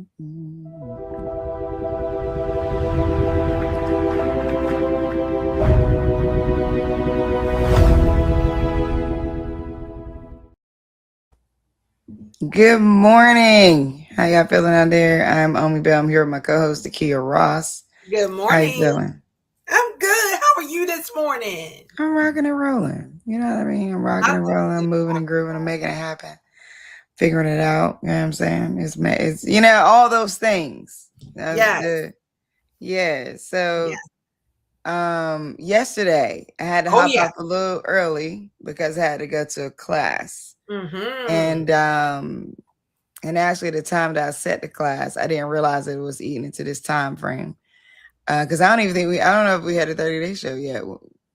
Good morning. How y'all feeling out there? I'm Omi Bell. I'm here with my co-host, Akia Ross. Good How you morning. feeling? I'm good. How are you this morning? I'm rocking and rolling. You know what I mean? I'm rocking and rolling. I'm moving and grooving. I'm making it happen. Figuring it out. You know what I'm saying? It's all those things. That's Yes. the yeah. So Yes. yesterday I had to Oh, hop yeah. off a little early because I had to go to a class. Mm-hmm. And actually the time that I set the class, I didn't realize it was eating into this time frame. Because I don't know if we had a 30-day show yet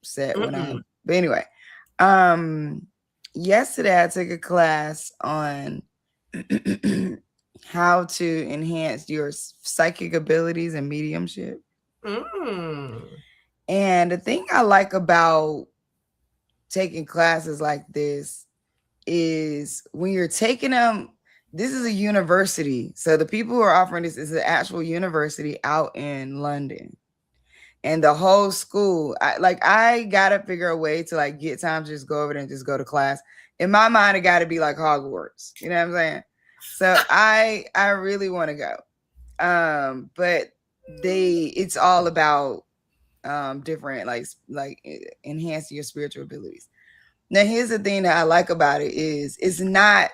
set but anyway, yesterday I took a class on how to enhance your psychic abilities and mediumship. And the thing I like about taking classes like this is when you're taking them, this is a university. So the people who are offering this is an actual university out in London. And the whole school, I gotta figure a way to like get time to just go over there and just go to class. In my mind, it gotta be like Hogwarts. You know what I'm saying? So I really want to go. But it's all about different like enhancing your spiritual abilities. Now here's the thing that I like about it is it's not,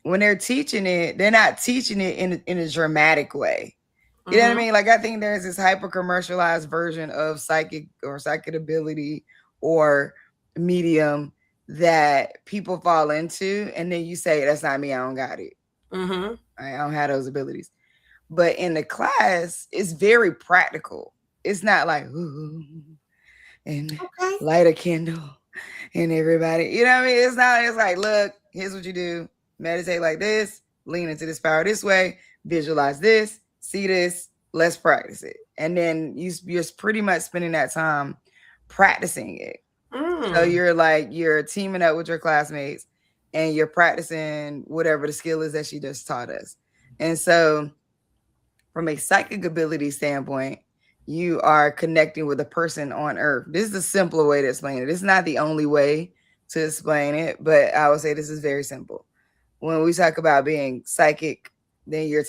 when they're teaching it, they're not teaching it in a dramatic way. You know what I mean? Like I think there's this hyper commercialized version of psychic or psychic ability or medium that people fall into, and then you say, "That's not me. I don't got it. I don't have those abilities." But in the class, it's very practical. It's not like ooh, and light a candle and everybody. You know what I mean? It's not. It's like, look, here's what you do: meditate like this, lean into this power this way, visualize this, see this, let's practice it. And then you're pretty much spending that time practicing it. So you're teaming up with your classmates and you're practicing whatever the skill is that she just taught us. And so from a psychic ability standpoint, you are connecting with a person on earth. This is a simpler way to explain it. It's not the only way to explain it, but I would say this is very simple. When we talk about being psychic, then you're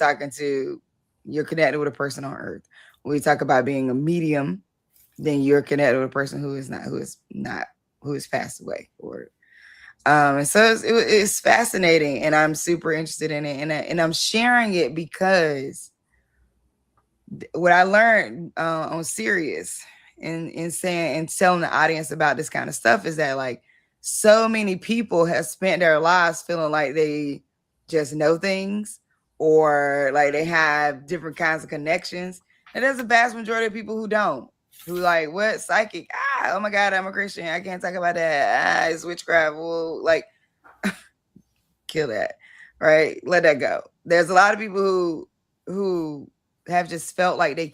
connected with a person on earth. When we talk about being a medium, then you're connected with a person who is passed away. And so it's fascinating, and I'm super interested in it, and I'm sharing it because what I learned on Sirius in saying and telling the audience about this kind of stuff is that like so many people have spent their lives feeling like they just know things or like they have different kinds of connections. And there's a vast majority of people who don't. Who like, what, psychic? Oh my God, I'm a Christian. I can't talk about that. It's witchcraft. Well, like, kill that, right? Let that go. There's a lot of people who have just felt like they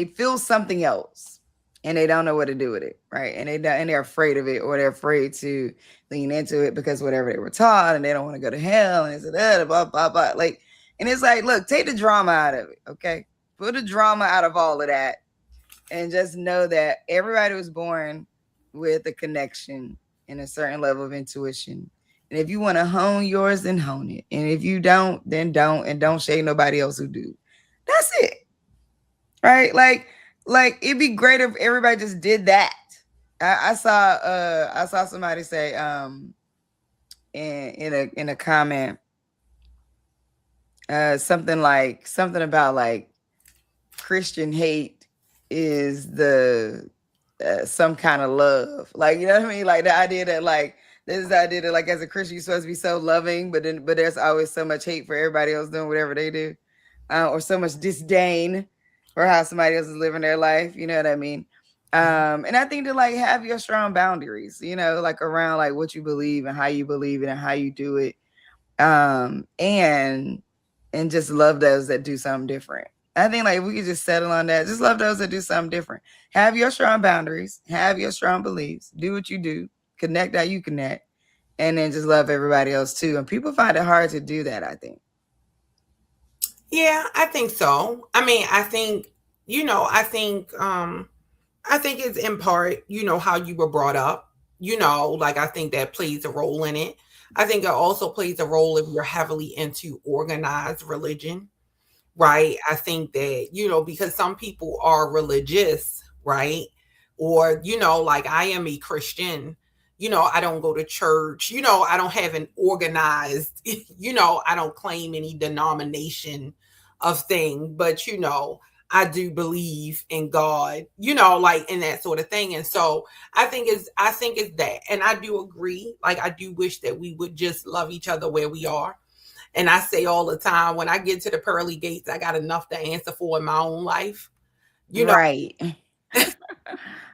feel something else and they don't know what to do with it, right? And they're afraid of it, or they're afraid to lean into it because whatever they were taught, and they don't want to go to hell, and it's blah blah blah. Like, and it's like, look, take the drama out of it, okay? Put the drama out of all of that, and just know that everybody was born with a connection and a certain level of intuition. And if you want to hone yours, then hone it. And if you don't, then don't, and don't shade nobody else who do. That's it. Right? Like it'd be great if everybody just did that. I saw somebody say in a comment something about like Christian hate is the some kind of love. Like, you know what I mean? Like the idea that like this idea that like as a Christian you're supposed to be so loving, but there's always so much hate for everybody else doing whatever they do, or so much disdain for how somebody else is living their life. You know what I mean? And I think to like have your strong boundaries, you know, like around like what you believe and how you believe it and how you do it, and just love those that do something different. I think like we could just settle on that. Just love those that do something different. Have your strong boundaries, have your strong beliefs, do what you do, connect how you connect, and then just love everybody else too. And people find it hard to do that, I think. Yeah, I think so. I mean, I think, I think it's in part, how you were brought up. Like I think that plays a role in it. I think it also plays a role if you're heavily into organized religion, right? I think that, because some people are religious, right? Or, like I am a Christian, I don't go to church, I don't have an organized, I don't claim any denomination of thing, but, I do believe in God, like in that sort of thing. And so I think it's that. And I do agree. Like I do wish that we would just love each other where we are. And I say all the time, when I get to the pearly gates, I got enough to answer for in my own life. You know, Right. I can't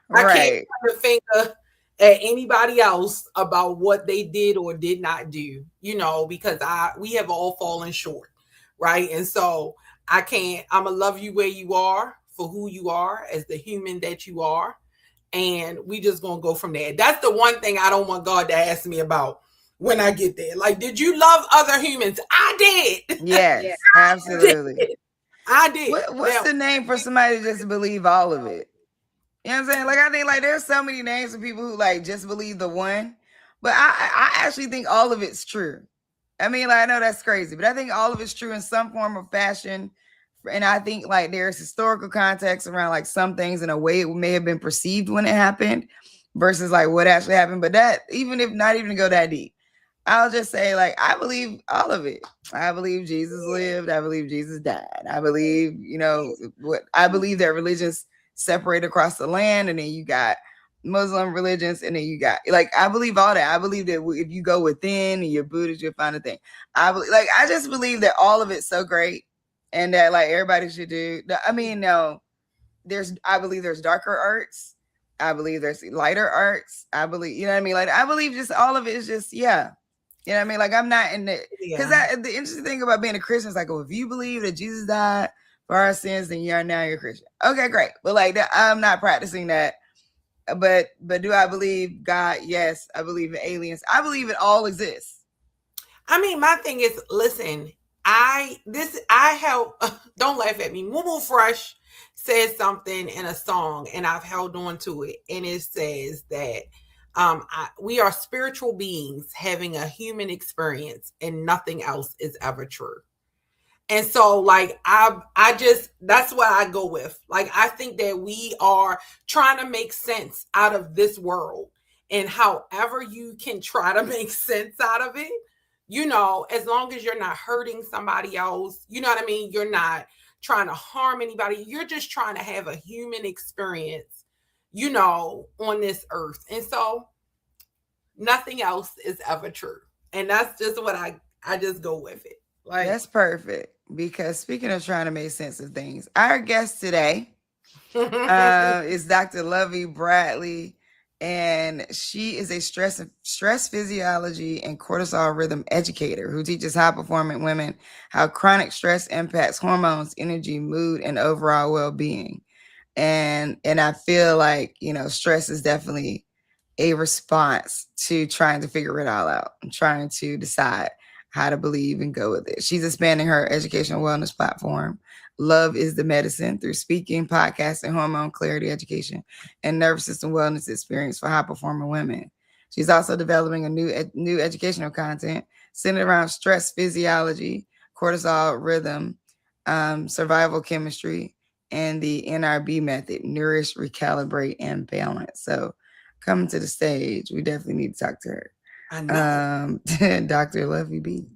Right. point a finger at anybody else about what they did or did not do, because we have all fallen short, right? And so I can't, I'm gonna love you where you are for who you are as the human that you are. And we just gonna go from there. That's the one thing I don't want God to ask me about when I get there. Like, did you love other humans? I did. Yes, did. absolutely. I did. What's Now, the name for somebody to just believe all of it? You know what I'm saying? Like I think like there's so many names of people who like just believe the one, but I actually think all of it's true. I mean, like I know that's crazy, but I think all of it's true in some form or fashion. And I think like there's historical context around like some things in a way it may have been perceived when it happened versus like what actually happened. But that even if not even to go that deep, I'll just say like I believe all of it. I believe Jesus lived. I believe Jesus died. I believe, what I believe that religions separate across the land, and then you got Muslim religions, and then you got like I believe all that. I believe that if you go within and you're Buddhist, you'll find a thing. I just believe that all of it's so great, and that like everybody should do. I mean, no, I believe there's darker arts. I believe there's lighter arts. I believe, you know what I mean? Like I believe just all of it is just yeah. You know what I mean? Like I'm not in it because yeah. the interesting thing about being a Christian is like, well, if you believe that Jesus died for our sins, then you're a Christian. Okay, great. But like that, I'm not practicing that. But do I believe God? Yes, I believe in aliens. I believe it all exists. I mean, my thing is, listen, I help. Don't laugh at me. Moo Fresh says something in a song, and I've held on to it, and it says that we are spiritual beings having a human experience, and nothing else is ever true. And so like I just that's what I go with. Like I think that we are trying to make sense out of this world. And however you can try to make sense out of it, as long as you're not hurting somebody else, you know what I mean? You're not trying to harm anybody. You're just trying to have a human experience, on this earth. And so nothing else is ever true. And that's just what I just go with it. Like That's perfect. Because speaking of trying to make sense of things, our guest today is Dr. Lovey Bradley, and she is a stress physiology and cortisol rhythm educator who teaches high performing women how chronic stress impacts hormones, energy, mood, and overall well being. And I feel like stress is definitely a response to trying to figure it all out and trying to decide how to believe and go with it. She's expanding her educational wellness platform. Love is the medicine through speaking, podcasting, hormone clarity education, and nervous system wellness experience for high performing women. She's also developing a new educational content centered around stress physiology, cortisol rhythm, survival chemistry, and the NRB method: nourish, recalibrate, and balance. So, coming to the stage, we definitely need to talk to her. I know. Dr. Lovey B.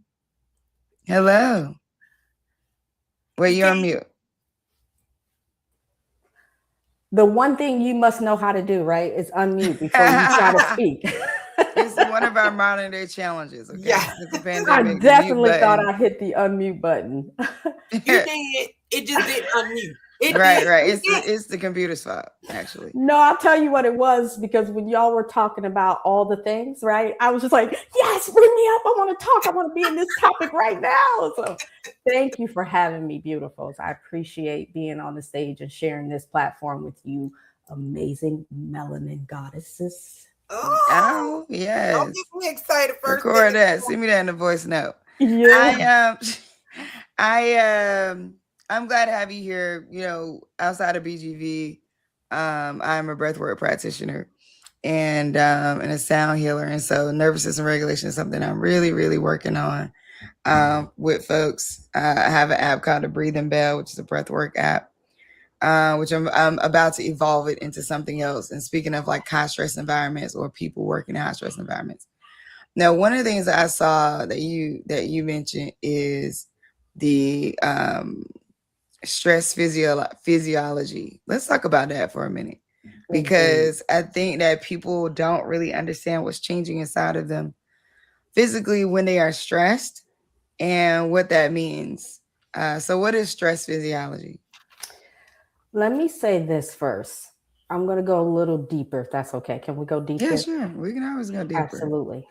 Hello. Wait, You you're can't on mute. The one thing you must know how to do, right, is unmute before you try to speak. It's one of our modern day challenges. Okay, Yeah. since the I pandemic, the mute definitely thought button. I hit the unmute button. You did. It just didn't unmute. It Right, did. right. It did. It's the computer's fault, actually. No, I'll tell you what it was, because when y'all were talking about all the things, right, I was just like, yes, bring me up. I want to talk. I want to be in this topic right now. So thank you for having me, beautifuls. I appreciate being on the stage and sharing this platform with you, amazing melanin goddesses. Oh, don't Yes. get me excited first Record thing. that. Send me that in the voice note. Yeah. I I'm glad to have you here. You know, outside of BGV, I'm a breathwork practitioner and a sound healer, and so nervous system regulation is something I'm really, really working on with folks. I have an app called the Breathing Bell, which is a breathwork app, which I'm about to evolve it into something else. And speaking of like high stress environments or people working in high stress environments, now one of the things that I saw that you mentioned is the stress physiology. Let's talk about that for a minute, because I think that people don't really understand what's changing inside of them physically when they are stressed and what that means. So what is stress physiology? Let me say this first. I'm going to go a little deeper if that's okay. Can we go deeper? Yeah, sure. We can always go deeper. Absolutely.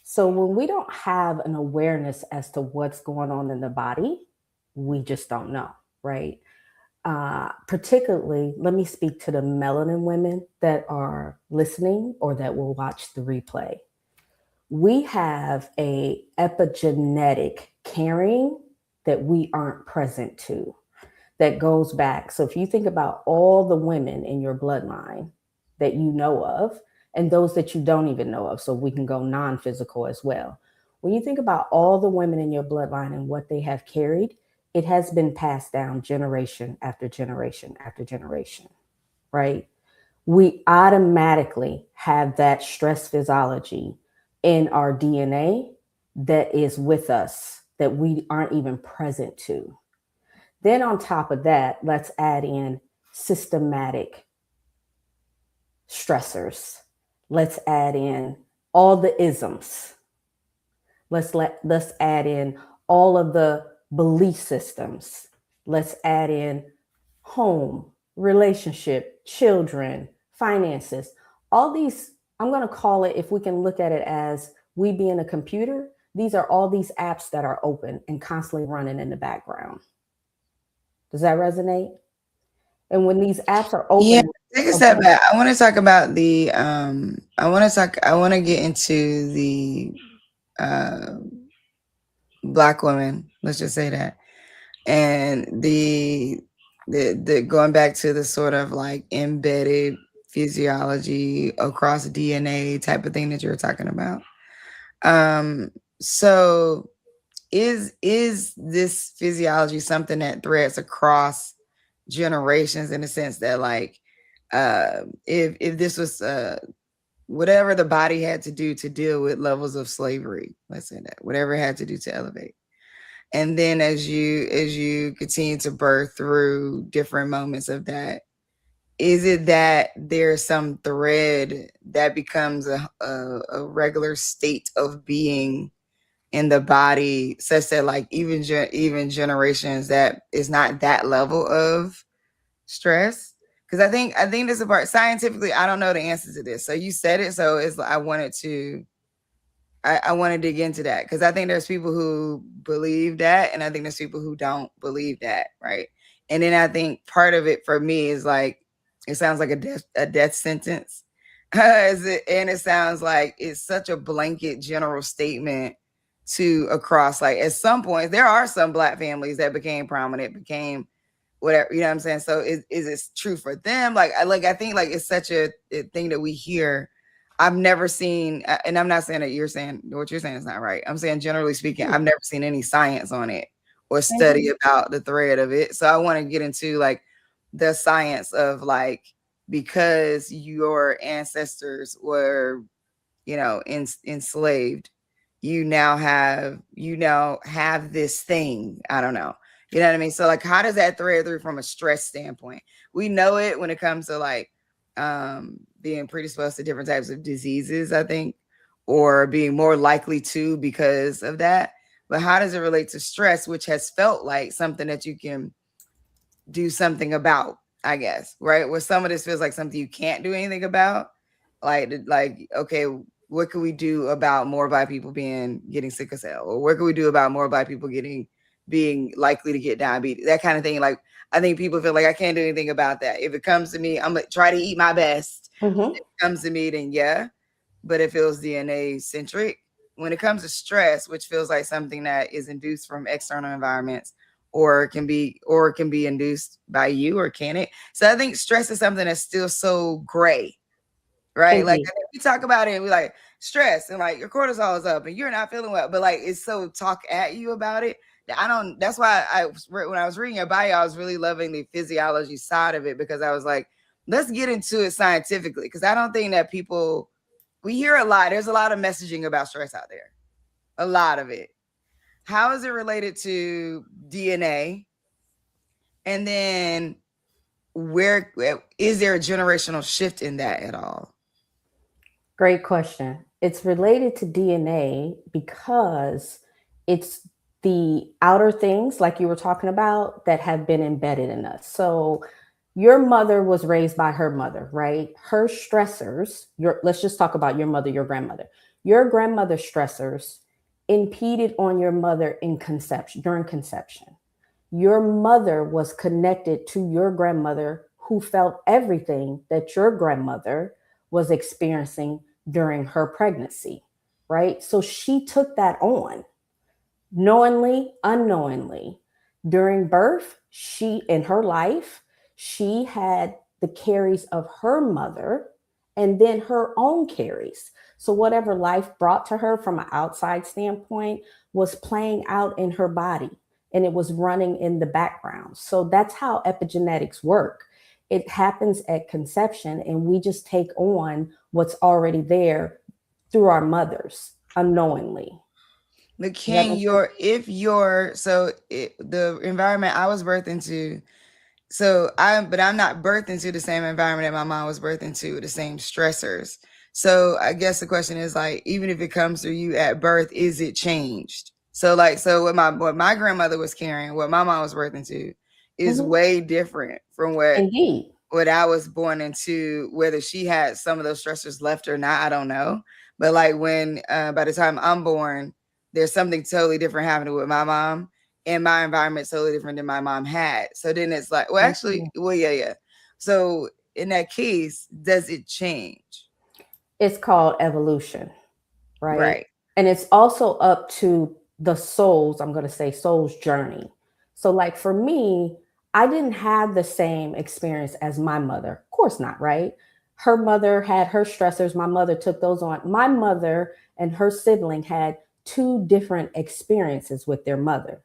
So when we don't have an awareness as to what's going on in the body, we just don't know, right? Particularly, let me speak to the melanin women that are listening or that will watch the replay. We have a epigenetic carrying that we aren't present to, that goes back. So if you think about all the women in your bloodline that you know of, and those that you don't even know of, so we can go non-physical as well. When you think about all the women in your bloodline and what they have carried, it has been passed down generation after generation after generation, right? We automatically have that stress physiology in our DNA that is with us, that we aren't even present to. Then on top of that, let's add in systematic stressors. Let's add in all the isms. Let's add in all of the belief systems. Let's add in home, relationship, children, finances. All these, I'm going to call it, if we can look at it as we being a computer, these are all these apps that are open and constantly running in the background. Does that resonate? And when these apps are open, yeah, take a step back. I want to talk about the I want to get into the Black women, let's just say that, and the going back to the sort of like embedded physiology across DNA type of thing that you're talking about. So is this physiology something that threads across generations, in the sense that like if this was whatever the body had to do to deal with levels of slavery, let's say that, whatever it had to do to elevate, and then as you continue to birth through different moments of that, is it that there's some thread that becomes a regular state of being in the body, such that like even generations that is not that level of stress? Because I think this is part scientifically, I don't know the answer to this. So you said it, so it's I wanted to I want to dig into that, because I think there's people who believe that, and I think there's people who don't believe that, right? And then I think part of it for me is like it sounds like a death sentence, and it sounds like it's such a blanket general statement to across, like at some point there are some Black families that became prominent, became whatever, you know what I'm saying? So is it true for them? I think like it's such a thing that we hear. I've never seen, and I'm not saying that you're saying what you're saying is not right. I'm saying generally speaking, I've never seen any science on it or study about the thread of it. So I want to get into like the science of like, because your ancestors were, you know, enslaved, you now have this thing. I don't know. You know what I mean? So like, how does that thread through from a stress standpoint? We know it when it comes to like being predisposed to different types of diseases, I think, or being more likely to because of that. But how does it relate to stress, which has felt like something that you can do something about, I guess, right? Where some of this feels like something you can't do anything about. Like, okay, what can we do about more Black people getting sickle cell? Or what can we do about more Black people being likely to get diabetes? That kind of thing. Like, I think people feel like I can't do anything about that. If it comes to me, I'm gonna try to eat my best. If it comes to me, then yeah. But it feels DNA centric. When it comes to stress, which feels like something that is induced from external environments or it can be induced by you, or can it? So I think stress is something that's still so gray, right? Like Indeed. I think we talk about it and we like stress and like your cortisol is up and you're not feeling well, but like it's so talk at you about it that I don't. That's why when I was reading your bio, I was really loving the physiology side of it, because I was like, let's get into it scientifically, because I don't think that people, we hear a lot. There's a lot of messaging about stress out there, a lot of it. How is it related to DNA? And then where is there a generational shift in that at all? Great question. It's related to DNA because it's the outer things, like you were talking about, that have been embedded in us. So your mother was raised by her mother, right? Her stressors, let's just talk about your mother, your grandmother. Your grandmother's stressors impeded on your mother in conception, during conception. Your mother was connected to your grandmother, who felt everything that your grandmother was experiencing during her pregnancy, right? So she took that on knowingly, unknowingly. During birth, she, in her life, she had the carries of her mother and then her own carries. So whatever life brought to her from an outside standpoint was playing out in her body, and it was running in the background. So that's how epigenetics work. It happens at conception, and we just take on what's already there through our mothers unknowingly. But can the environment I was birthed into, but I'm not birthed into the same environment that my mom was birthed into, the same stressors. So I guess the question is, like, even if it comes through you at birth, is it changed? So what my grandmother was carrying, what my mom was birthed into, is way different from Indeed. what I was born into. Whether she had some of those stressors left or not, I don't know. But like when by the time I'm born, there's something totally different happening with my mom, and my environment's totally different than my mom had. So then it's like, well, actually, well, yeah. So in that case, does it change? It's called evolution, right? Right. And it's also up to the I'm going to say soul's journey. So like for me, I didn't have the same experience as my mother. Of course not, right? Her mother had her stressors. My mother took those on. My mother and her sibling had two different experiences with their mother.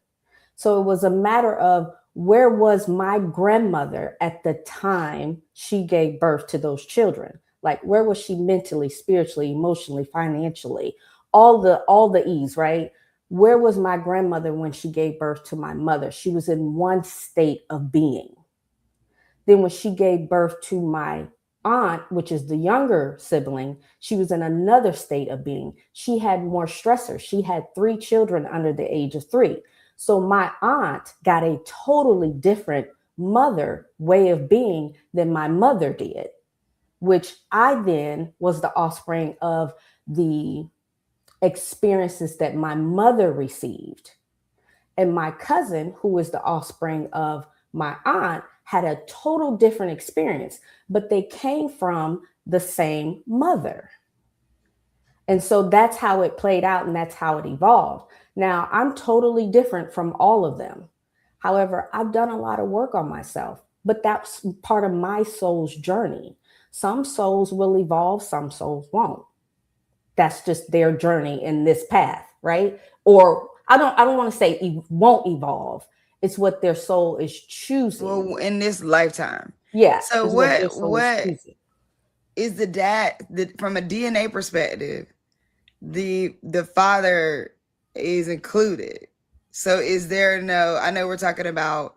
So it was a matter of, where was my grandmother at the time she gave birth to those children? Like, where was she mentally, spiritually, emotionally, financially? All the E's, right? Where was my grandmother when she gave birth to my mother? She was in one state of being. Then when she gave birth to my aunt, which is the younger sibling, she was in another state of being. She had more stressors. She had 3 children under the age of 3. So my aunt got a totally different mother way of being than my mother did, which I then was the offspring of the experiences that my mother received. And my cousin, who is the offspring of my aunt, had a total different experience, but they came from the same mother. And so that's how it played out, and that's how it evolved. Now, I'm totally different from all of them. However, I've done a lot of work on myself, but that's part of my soul's journey. Some souls will evolve, some souls won't. That's just their journey in this path, right? Or I don't want to say it won't evolve. It's what their soul is choosing. Well, in this lifetime. Yeah. So what is the dad, from a DNA perspective, the father is included. So is there no, I know we're talking about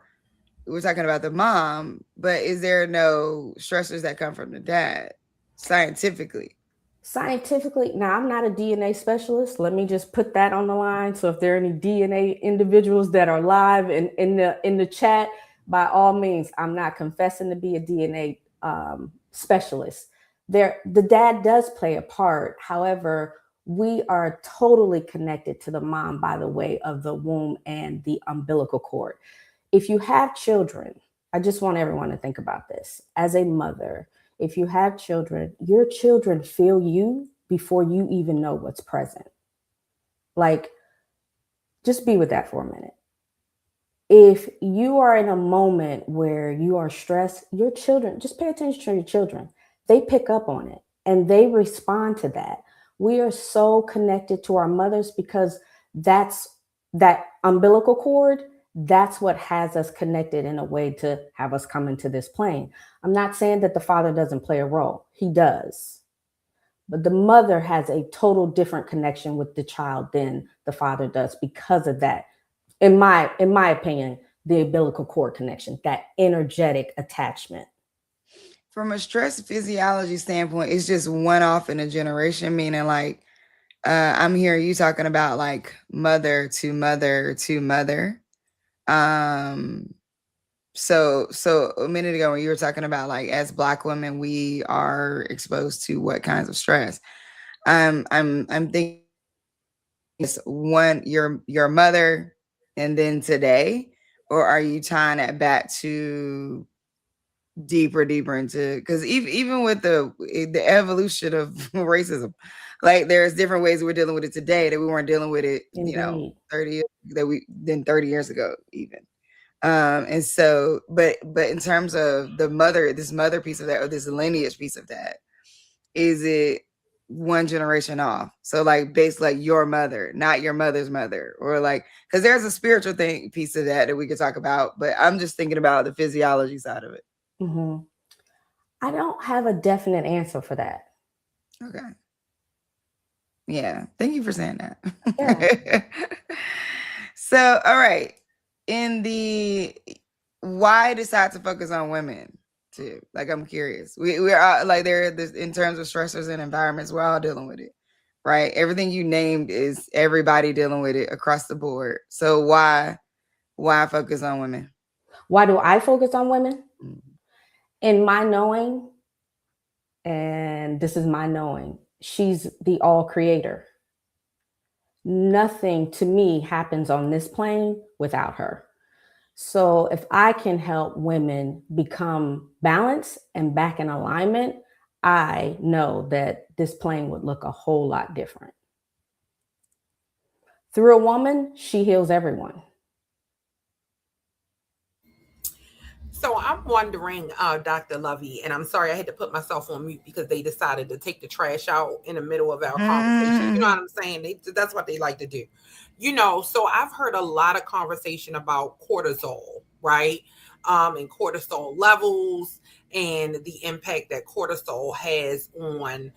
the mom, but is there no stressors that come from the dad scientifically? Scientifically, now I'm not a DNA specialist. Let me just put that on the line. So if there are any DNA individuals that are live in the chat, by all means, I'm not confessing to be a DNA specialist. The dad does play a part. However, we are totally connected to the mom by the way of the womb and the umbilical cord. If you have children, I just want everyone to think about this. As a mother, if you have children, your children feel you before you even know what's present. Like, just be with that for a minute. If you are in a moment where you are stressed, your children, just pay attention to your children. They pick up on it and they respond to that. We are so connected to our mothers because that's that umbilical cord. That's what has us connected in a way to have us come into this plane. I'm not saying that the father doesn't play a role, he does. But the mother has a total different connection with the child than the father does because of that, in my opinion, the umbilical cord connection, that energetic attachment. From a stress physiology standpoint, it's just one off in a generation, meaning like I'm hearing you talking about like mother to mother to mother. Um so a minute ago when you were talking about like as Black women, we are exposed to what kinds of stress. I'm thinking it's one your mother and then today, or are you tying that back to deeper into, because even with the evolution of racism, like there's different ways we're dealing with it today that we weren't dealing with it, Indeed. 30 years ago even. And so but in terms of this mother piece of that, or this lineage piece of that, is it one generation off? So like basically like your mother, not your mother's mother, or like, because there's a spiritual thing piece of that we could talk about, but I'm just thinking about the physiology side of it. Hmm. I don't have a definite answer for that. Okay. Yeah. Thank you for saying Yeah. that. So, all right. In the why decide to focus on women too? Like, I'm curious. We're all, like in terms of stressors and environments, we're all dealing with it, right? Everything you named is everybody dealing with it across the board. So why focus on women? Why do I focus on women? Mm. In my knowing, and this is my knowing, she's the all creator. Nothing to me happens on this plane without her. So if I can help women become balanced and back in alignment, I know that this plane would look a whole lot different. Through a woman, she heals everyone. So I'm wondering, Dr. Lovey, and I'm sorry I had to put myself on mute because they decided to take the trash out in the middle of our conversation. You know what I'm saying? That's what they like to do. So I've heard a lot of conversation about cortisol, right? And cortisol levels and the impact that cortisol has on,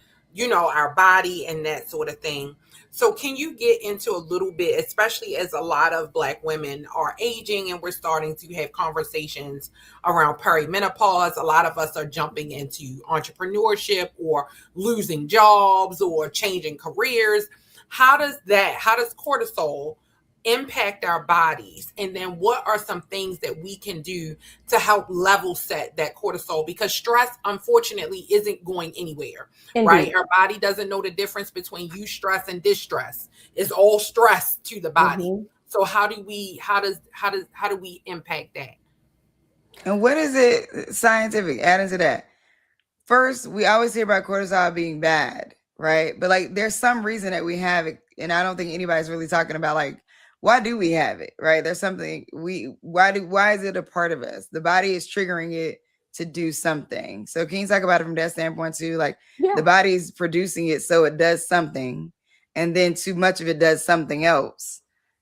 our body and that sort of thing. So can you get into a little bit, especially as a lot of Black women are aging and we're starting to have conversations around perimenopause. A lot of us are jumping into entrepreneurship or losing jobs or changing careers. How does cortisol impact our bodies? And then what are some things that we can do to help level set that cortisol? Because stress, unfortunately, isn't going anywhere, Indeed. right? Our body doesn't know the difference between eustress and distress. It's all stress to the body. Mhm. So how do we impact that? And what is it scientific? Adding to that, first, we always hear about cortisol being bad, right? But like, there's some reason that we have it, and I don't think anybody's really talking about like, why do we have it, right? There's something why is it a part of us? The body is triggering it to do something. So can you talk about it from that standpoint too? Like, Yeah. the body's producing it so it does something, and then too much of it does something else,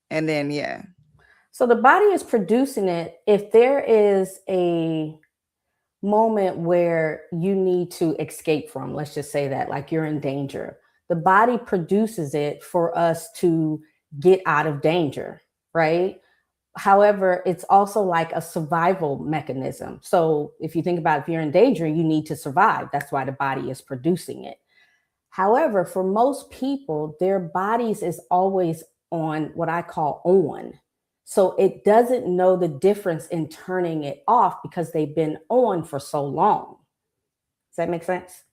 and then yeah. So the body is producing it. If there is a moment where you need to escape from, let's just say that, like you're in danger, the body produces it for us to get out of danger, right? However, it's also like a survival mechanism. So if you think about it, if you're in danger, you need to survive. That's why the body is producing it. However, for most people, their bodies is always on what I call on. So it doesn't know the difference in turning it off because they've been on for so long. Does that make sense?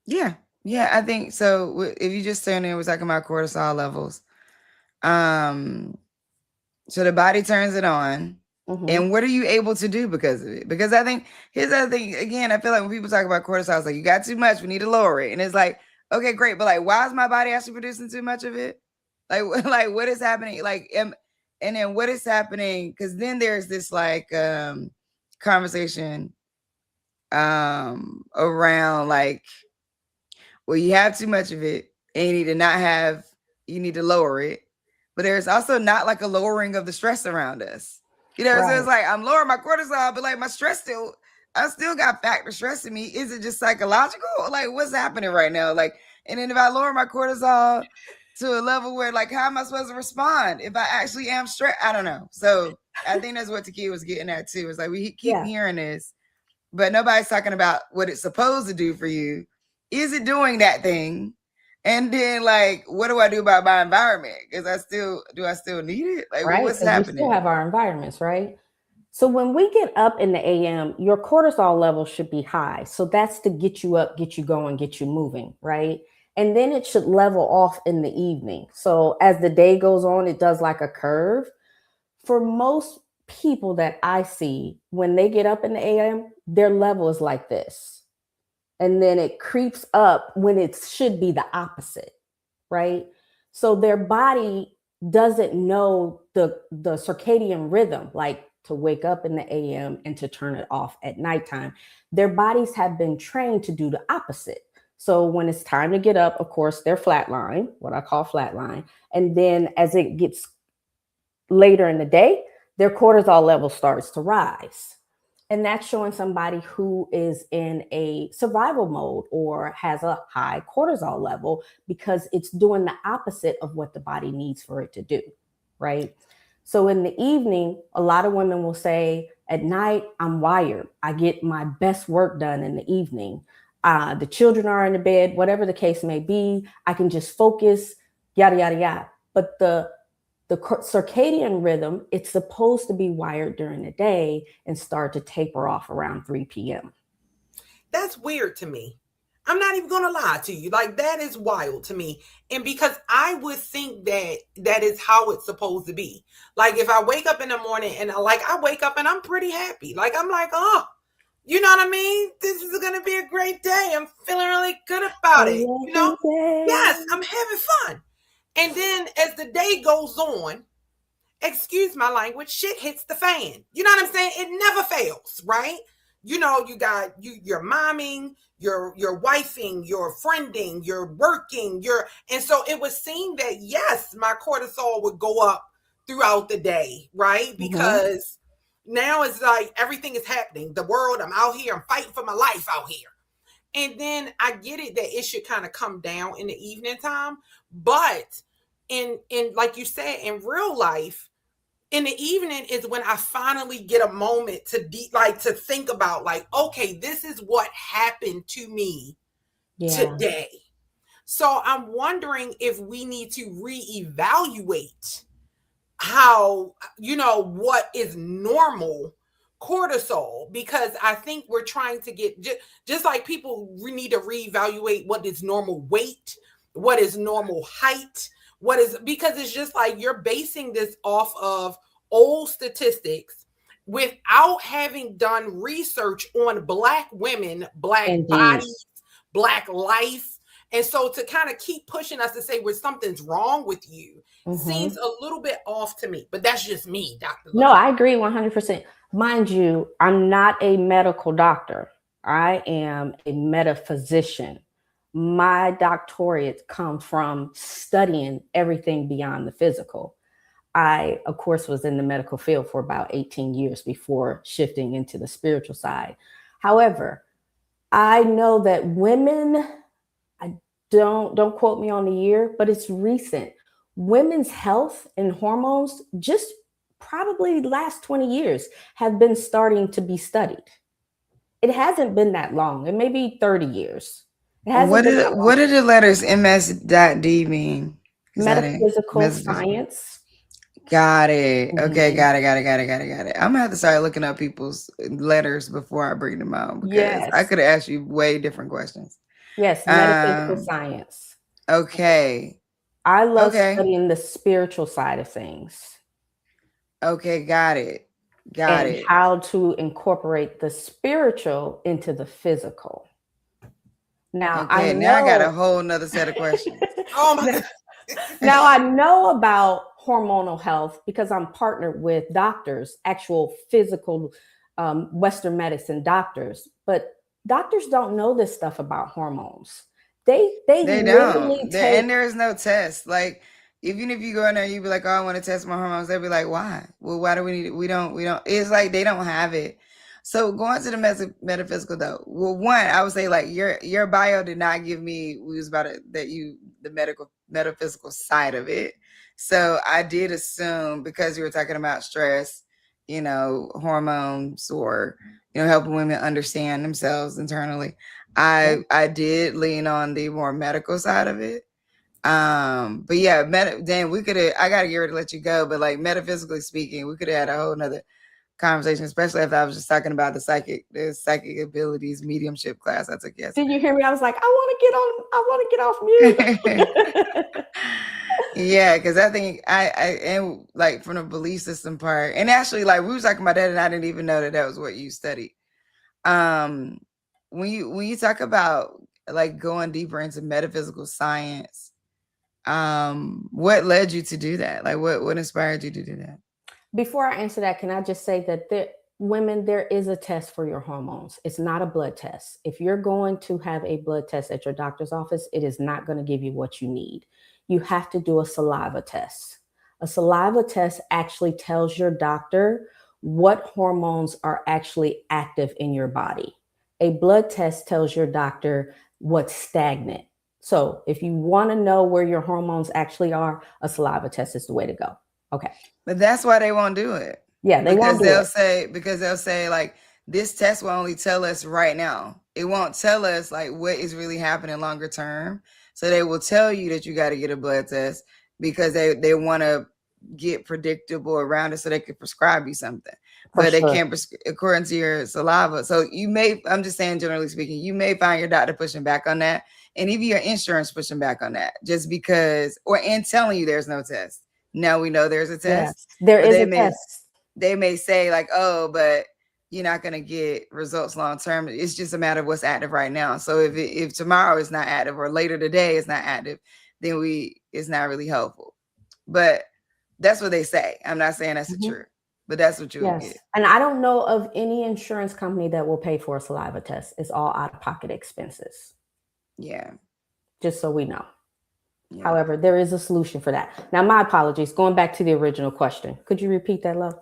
Yeah. Yeah, I think so. If you just stand there, we're talking about cortisol levels. So the body turns it on. Mm-hmm. And what are you able to do because of it? Because I think here's the other thing. Again, I feel like when people talk about cortisol, it's like, you got too much, we need to lower it. And it's like, okay, great. But like, why is my body actually producing too much of it? Like, like what is happening? Like, And then what is happening? Because then there's this like conversation around like, well, you have too much of it and you need to not have, you need to lower it. But there's also not like a lowering of the stress around us. You know, right. So it's like I'm lowering my cortisol, but like my stress still, I still got factor stressing me. Is it just psychological? Like what's happening right now? Like, and then if I lower my cortisol to a level where like, how am I supposed to respond if I actually am stressed? I don't know. So I think that's what Taki was getting at too. It's like we keep hearing this, but nobody's talking about what it's supposed to do for you. Is it doing that thing? And then like, what do I do about my environment? Because do I still need it? Like, right. What's happening? We still have our environments, right? So when we get up in the AM, your cortisol level should be high. So that's to get you up, get you going, get you moving, right? And then it should level off in the evening. So as the day goes on, it does like a curve. For most people that I see, when they get up in the AM, their level is like this. And then it creeps up when it should be the opposite, right? So their body doesn't know the circadian rhythm, like to wake up in the AM and to turn it off at nighttime. Their bodies have been trained to do the opposite. So when it's time to get up, of course, they're flatline, what I call flatline. And then as it gets later in the day, their cortisol level starts to rise. And that's showing somebody who is in a survival mode or has a high cortisol level because it's doing the opposite of what the body needs for it to do, right? So in the evening, a lot of women will say, at night, I'm wired. I get my best work done in the evening. The children are in the bed, whatever the case may be. I can just focus, yada, yada, yada. But the circadian rhythm, it's supposed to be wired during the day and start to taper off around 3 p.m. That's weird to me. I'm not even going to lie to you. Like, that is wild to me. And because I would think that is how it's supposed to be. Like, if I wake up in the morning and I wake up and I'm pretty happy. Like, I'm like, oh, you know what I mean? This is going to be a great day. I'm feeling really good about it. You know? Yes, I'm having fun. And then as the day goes on, excuse my language, shit hits the fan. You know what I'm saying? It never fails, right? You know, you got you're momming, you're wifing, you're friending, you're working, and so it would seem that yes, my cortisol would go up throughout the day, right? Because now it's like everything is happening. The world, I'm out here, I'm fighting for my life out here. And then I get it that it should kind of come down in the evening time, but in like you said, in real life, in the evening is when I finally get a moment to to think about like, okay, this is what happened to me today. So I'm wondering if we need to reevaluate how, what is normal cortisol, because I think we're trying to get just like people, we need to reevaluate what is normal weight, what is normal height, because it's just like you're basing this off of old statistics without having done research on Black women, Black bodies, Black life. And so to kind of keep pushing us to say where something's wrong with you seems a little bit off to me, but that's just me, Dr. No, I agree 100%. Mind you, I'm not a medical doctor. I am a metaphysician. My doctorate comes from studying everything beyond the physical. I, of course, was in the medical field for about 18 years before shifting into the spiritual side. However, I know that women, don't quote me on the year, but it's recent. Women's health and hormones just probably the last 20 years have been starting to be studied. It hasn't been that long. It may be 30 years. What do the letters MS.D mean? Metaphysical science. Got it. Okay, got it. I'm gonna have to start looking up people's letters before I bring them out, because I could have asked you way different questions. Yes, metaphysical science. Okay. I love studying the spiritual side of things. Okay, got it. Got it. How to incorporate the spiritual into the physical. Now, now I got a whole nother set of questions. Oh my God. Now I know about hormonal health because I'm partnered with doctors, actual physical Western medicine doctors, but doctors don't know this stuff about hormones. They literally don't. take. And there is no test. Like, even if you go in there, you be like, "Oh, I want to test my hormones." They'll be like, "Why? Well, why do we need it? We don't. We don't." It's like they don't have it. So going to the metaphysical though. Well, one, I would say like your bio did not give me. We was about it that you the metaphysical side of it. So I did assume because you were talking about stress, hormones, or helping women understand themselves internally. I did lean on the more medical side of it. But yeah, Dan, we could have. I gotta get ready to let you go, but like metaphysically speaking, we could have had a whole nother conversation, especially if I was just talking about the psychic abilities mediumship class I took yesterday. Did you hear me? I was like, I want to get off mute. Yeah, because I think I and like from the belief system part, and actually like we were talking about that, and I didn't even know that was what you studied. When you talk about like going deeper into metaphysical science, what led you to do that? Like what inspired you to do that? Before I answer that, can I just say that women, there is a test for your hormones. It's not a blood test. If you're going to have a blood test at your doctor's office, it is not going to give you what you need. You have to do a saliva test. A saliva test actually tells your doctor what hormones are actually active in your body. A blood test tells your doctor what's stagnant. So if you want to know where your hormones actually are, a saliva test is the way to go. Okay. But that's why they won't do it. Yeah, because they'll say like this test will only tell us right now. It won't tell us like what is really happening longer term. So they will tell you that you got to get a blood test because they want to get predictable around it so they can prescribe you something. But they can't according to your saliva. So I'm just saying, generally speaking, you may find your doctor pushing back on that, and even your insurance pushing back on that, just because and telling you there's no test. Now we know there's a test. Yes, there is a test. They may say like, "Oh, but you're not going to get results long term. It's just a matter of what's active right now." So if tomorrow is not active or later today is not active, then it's not really helpful. But that's what they say. I'm not saying that's the truth, but that's what you will get. And I don't know of any insurance company that will pay for a saliva test. It's all out-of-pocket expenses. Yeah. Just so we know. Yeah. However, there is a solution for that. Now, my apologies. Going back to the original question. Could you repeat that, love?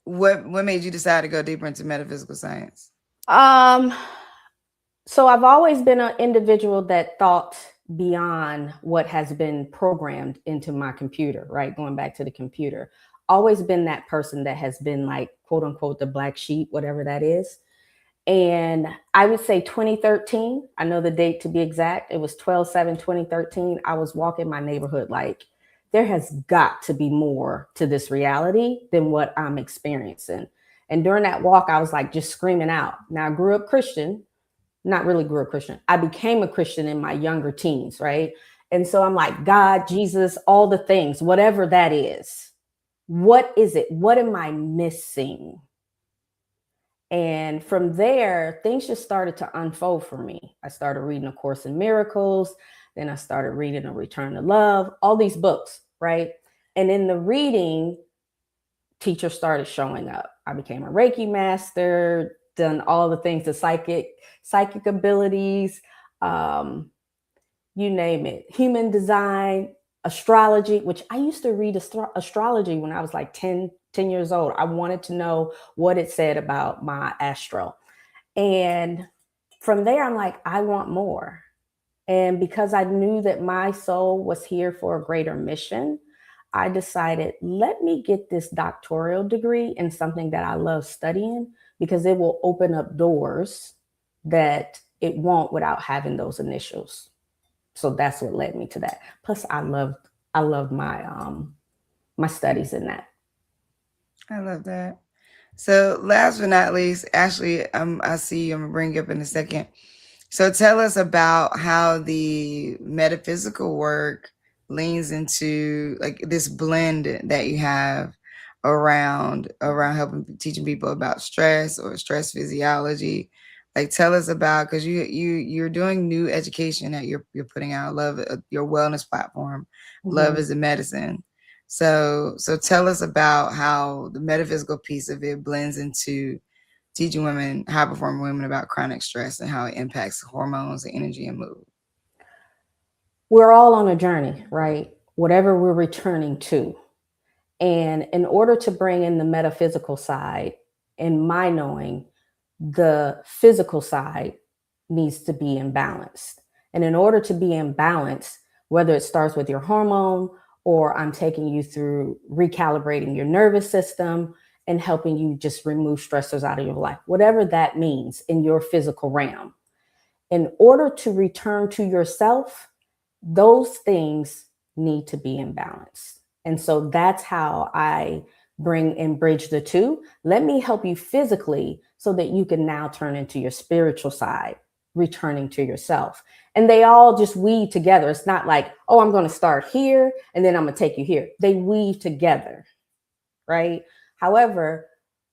What made you decide to go deeper into metaphysical science? So I've always been an individual that thought beyond what has been programmed into my computer, right? Going back to the computer. Always been that person that has been like, quote unquote, the black sheep, whatever that is. And I would say 2013, I know the date to be exact. It was 12/7/2013. I was walking my neighborhood like, there has got to be more to this reality than what I'm experiencing. And during that walk, I was like just screaming out. Now, I grew up Christian, not really grew up Christian. I became a Christian in my younger teens, right? And so I'm like, God, Jesus, all the things, whatever that is. What is it? What am I missing? And from there, things just started to unfold for me. I started reading A Course in Miracles. Then I started reading A Return to Love, all these books, right? And in the reading, teachers started showing up. I became a Reiki master, done all the things, the psychic abilities, you name it, human design, astrology, which I used to read astrology when I was like 10 years old. I wanted to know what it said about my astro. And from there, I'm like, I want more. And because I knew that my soul was here for a greater mission, I decided, let me get this doctoral degree in something that I love studying, because it will open up doors that it won't without having those initials. So that's what led me to that. Plus, I love my my studies in that. I love that. So last but not least, Ashley, I see you. I'm gonna bring you up in a second. So tell us about how the metaphysical work leans into like this blend that you have around helping teaching people about stress or stress physiology. Like, tell us about, because you're doing new education that you're putting out. Love your wellness platform. Love is a medicine. So tell us about how the metaphysical piece of it blends into teaching women, high performing women, about chronic stress and how it impacts hormones and energy and mood. We're all on a journey, right? Whatever we're returning to. And in order to bring in the metaphysical side, in my knowing, the physical side needs to be in balance. And in order to be in balance, whether it starts with your hormone or I'm taking you through recalibrating your nervous system and helping you just remove stressors out of your life, whatever that means in your physical realm, in order to return to yourself, those things need to be in balance. And so that's how I bring and bridge the two. Let me help you physically so that you can now turn into your spiritual side, returning to yourself. And they all just weave together. It's not like, oh, I'm going to start here and then I'm going to take you here. They weave together, right? However,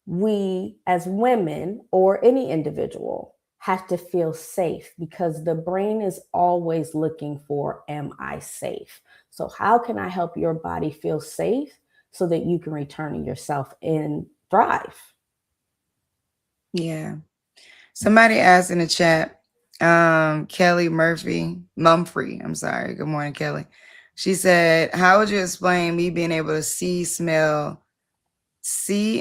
we as women or any individual have to feel safe because the brain is always looking for, am I safe? So how can I help your body feel safe so that you can return to yourself and thrive? Yeah. Somebody asked in the chat, Kelly Mumfrey, I'm sorry. Good morning, Kelly. She said, how would you explain me being able to see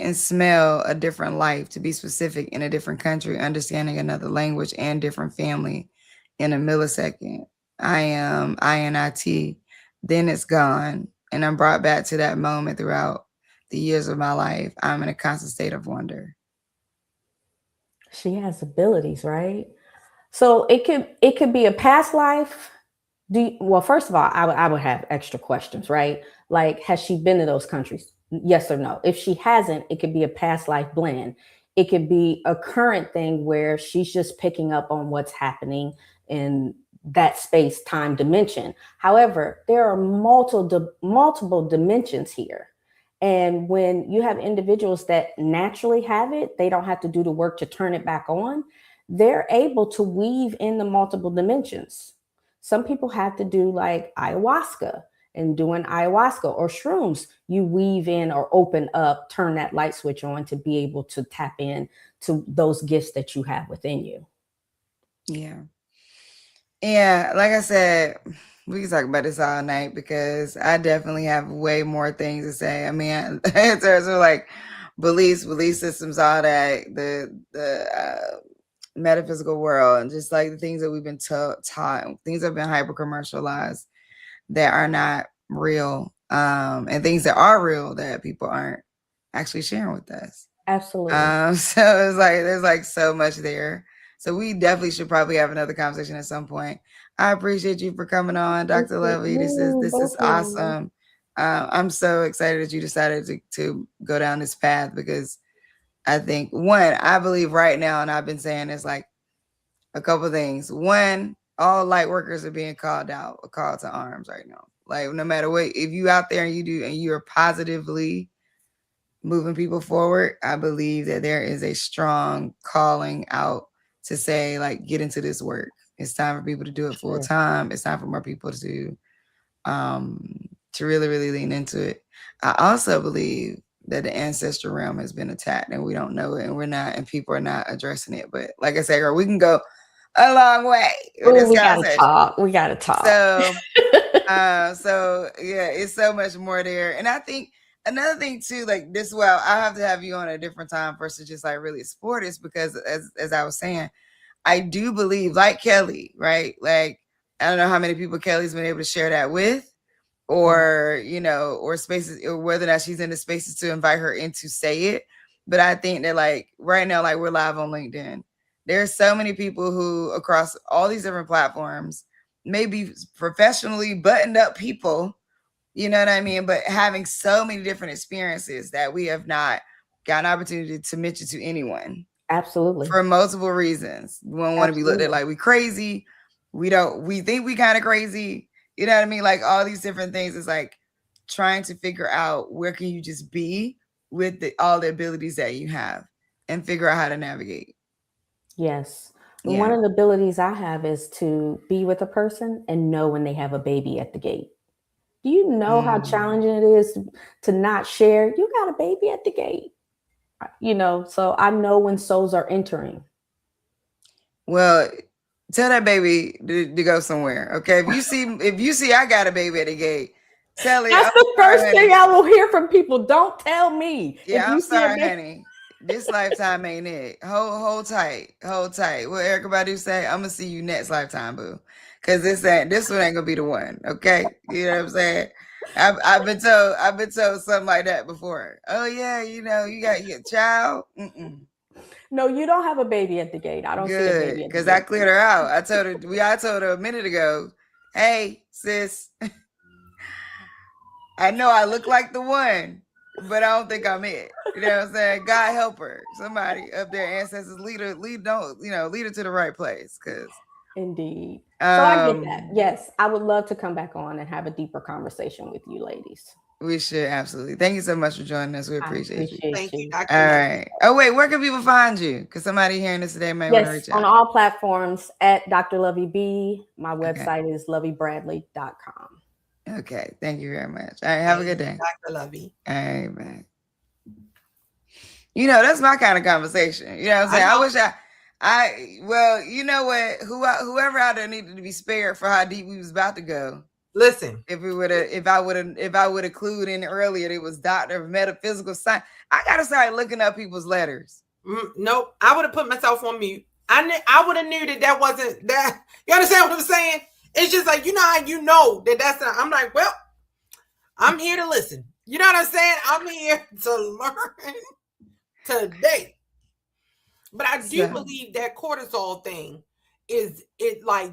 and smell a different life, to be specific, in a different country, understanding another language and different family in a millisecond? I am INIT, then it's gone, and I'm brought back to that moment throughout the years of my life. I'm in a constant state of wonder. She has abilities, right? So it could be a past life. Well, first of all, I would have extra questions, right? Like, has she been to those countries? Yes or no? If she hasn't, it could be a past life blend. It could be a current thing where she's just picking up on what's happening in that space time dimension. However, there are multiple dimensions here. And when you have individuals that naturally have it, they don't have to do the work to turn it back on. They're able to weave in the multiple dimensions. Some people have to do like ayahuasca, and doing ayahuasca or shrooms, you weave in or open up, turn that light switch on to be able to tap in to those gifts that you have within you. Yeah. Yeah, like I said, we can talk about this all night because I definitely have way more things to say. I mean, in terms of like belief systems, all that, the metaphysical world, and just like the things that we've been taught, things that have been hyper commercialized that are not real, and things that are real that people aren't actually sharing with us. Absolutely. So it's like there's like so much there. So we definitely should probably have another conversation at some point. I appreciate you for coming on, Dr. Lovey. This is awesome. I'm so excited that you decided to go down this path, because I think, one, I believe right now, and I've been saying this, like, a couple of things. One, all light workers are being called to arms right now. Like, no matter what, if you out there and you're positively moving people forward, I believe that there is a strong calling out to say, like, get into this work. It's time for people to do it full time. It's time for more people to really, really lean into it. I also believe that the ancestral realm has been attacked and we don't know it, and people are not addressing it. But like I said, girl, we can go a long way with this conversation. We gotta talk. So yeah, it's so much more there. And I think another thing too, like this, well, I'll have to have you on a different time for us to just like really explore this, because as I was saying, I do believe, like Kelly, right? Like, I don't know how many people Kelly's been able to share that with, or, or spaces, or whether or not she's in the spaces to invite her in to say it. But I think that, like, right now, like, we're live on LinkedIn. There's so many people who, across all these different platforms, maybe professionally buttoned up people, you know what I mean? But having so many different experiences that we have not got an opportunity to mention to anyone. Absolutely. For multiple reasons. We don't want to be looked at like we crazy. We think we kind of crazy. You know what I mean? Like, all these different things. Is like trying to figure out where can you just be with all the abilities that you have, and figure out how to navigate. Yes. Yeah. One of the abilities I have is to be with a person and know when they have a baby at the gate. Do you know how challenging it is to not share? You got a baby at the gate, so I know when souls are entering. Well, tell that baby to go somewhere. Okay. If you see I got a baby at the gate, tell it. That's the first thing I will hear from people. Don't tell me. Yeah, I'm sorry, honey. This lifetime ain't it. Hold tight. Hold tight. What Erykah Badu say? I'm gonna see you next lifetime, boo. Cause this one ain't gonna be the one. Okay. You know what I'm saying? I've been told something like that before. Oh yeah, you got your child. No, you don't have a baby at the gate. I don't see a baby at the gate. Because I cleared her out. I told her a minute ago, hey, sis, I know I look like the one, but I don't think I'm it. You know what I'm saying? God help her. Somebody up there, ancestors, lead her to the right place. Cause indeed. So I get that. Yes, I would love to come back on and have a deeper conversation with you ladies. We should, absolutely. Thank you so much for joining us. We appreciate you. Thank you, Dr. All right. Oh, wait, where can people find you? Because somebody hearing this today may want to reach out. On all platforms at Dr. Lovey B. My website is loveybradley.com. Okay. Thank you very much. All right. Have a good day. Dr. Lovey. All right, man. That's my kind of conversation. You know what I'm saying? You know what? Whoever out there needed to be spared for how deep we was about to go. Listen, if I would have clued in earlier, it was Doctor of Metaphysical Science. I gotta start looking up people's letters. Nope, I would have put myself on mute. I would have knew that wasn't that. You understand what I'm saying? It's just like, how that's not. I'm like, well, I'm here to listen. You know what I'm saying? I'm here to learn today. But I do believe that cortisol thing is it like,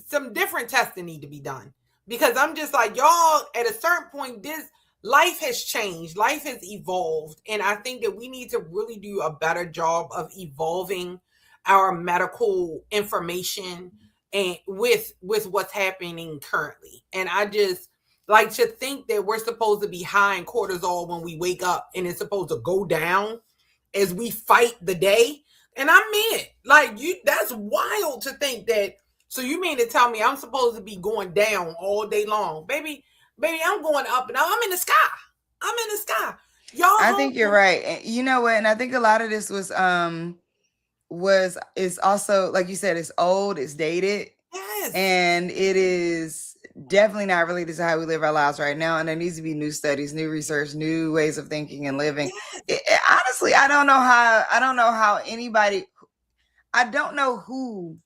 some different testing need to be done, because I'm just like, y'all, at a certain point, this life has changed, life has evolved, and I think that we need to really do a better job of evolving our medical information and with what's happening currently. And I just like to think that we're supposed to be high in cortisol when we wake up, and it's supposed to go down as we fight the day. And I mean it. Like, that's wild to think that. So you mean to tell me I'm supposed to be going down all day long? Baby, I'm going up and I'm in the sky. I'm in the sky. Y'all, I think you're right. And you know what? And I think a lot of this is also, like you said, it's old, it's dated. Yes. And it is definitely not related to how we live our lives right now. And there needs to be new studies, new research, new ways of thinking and living. Yes. Honestly, I don't know how anybody, I don't know who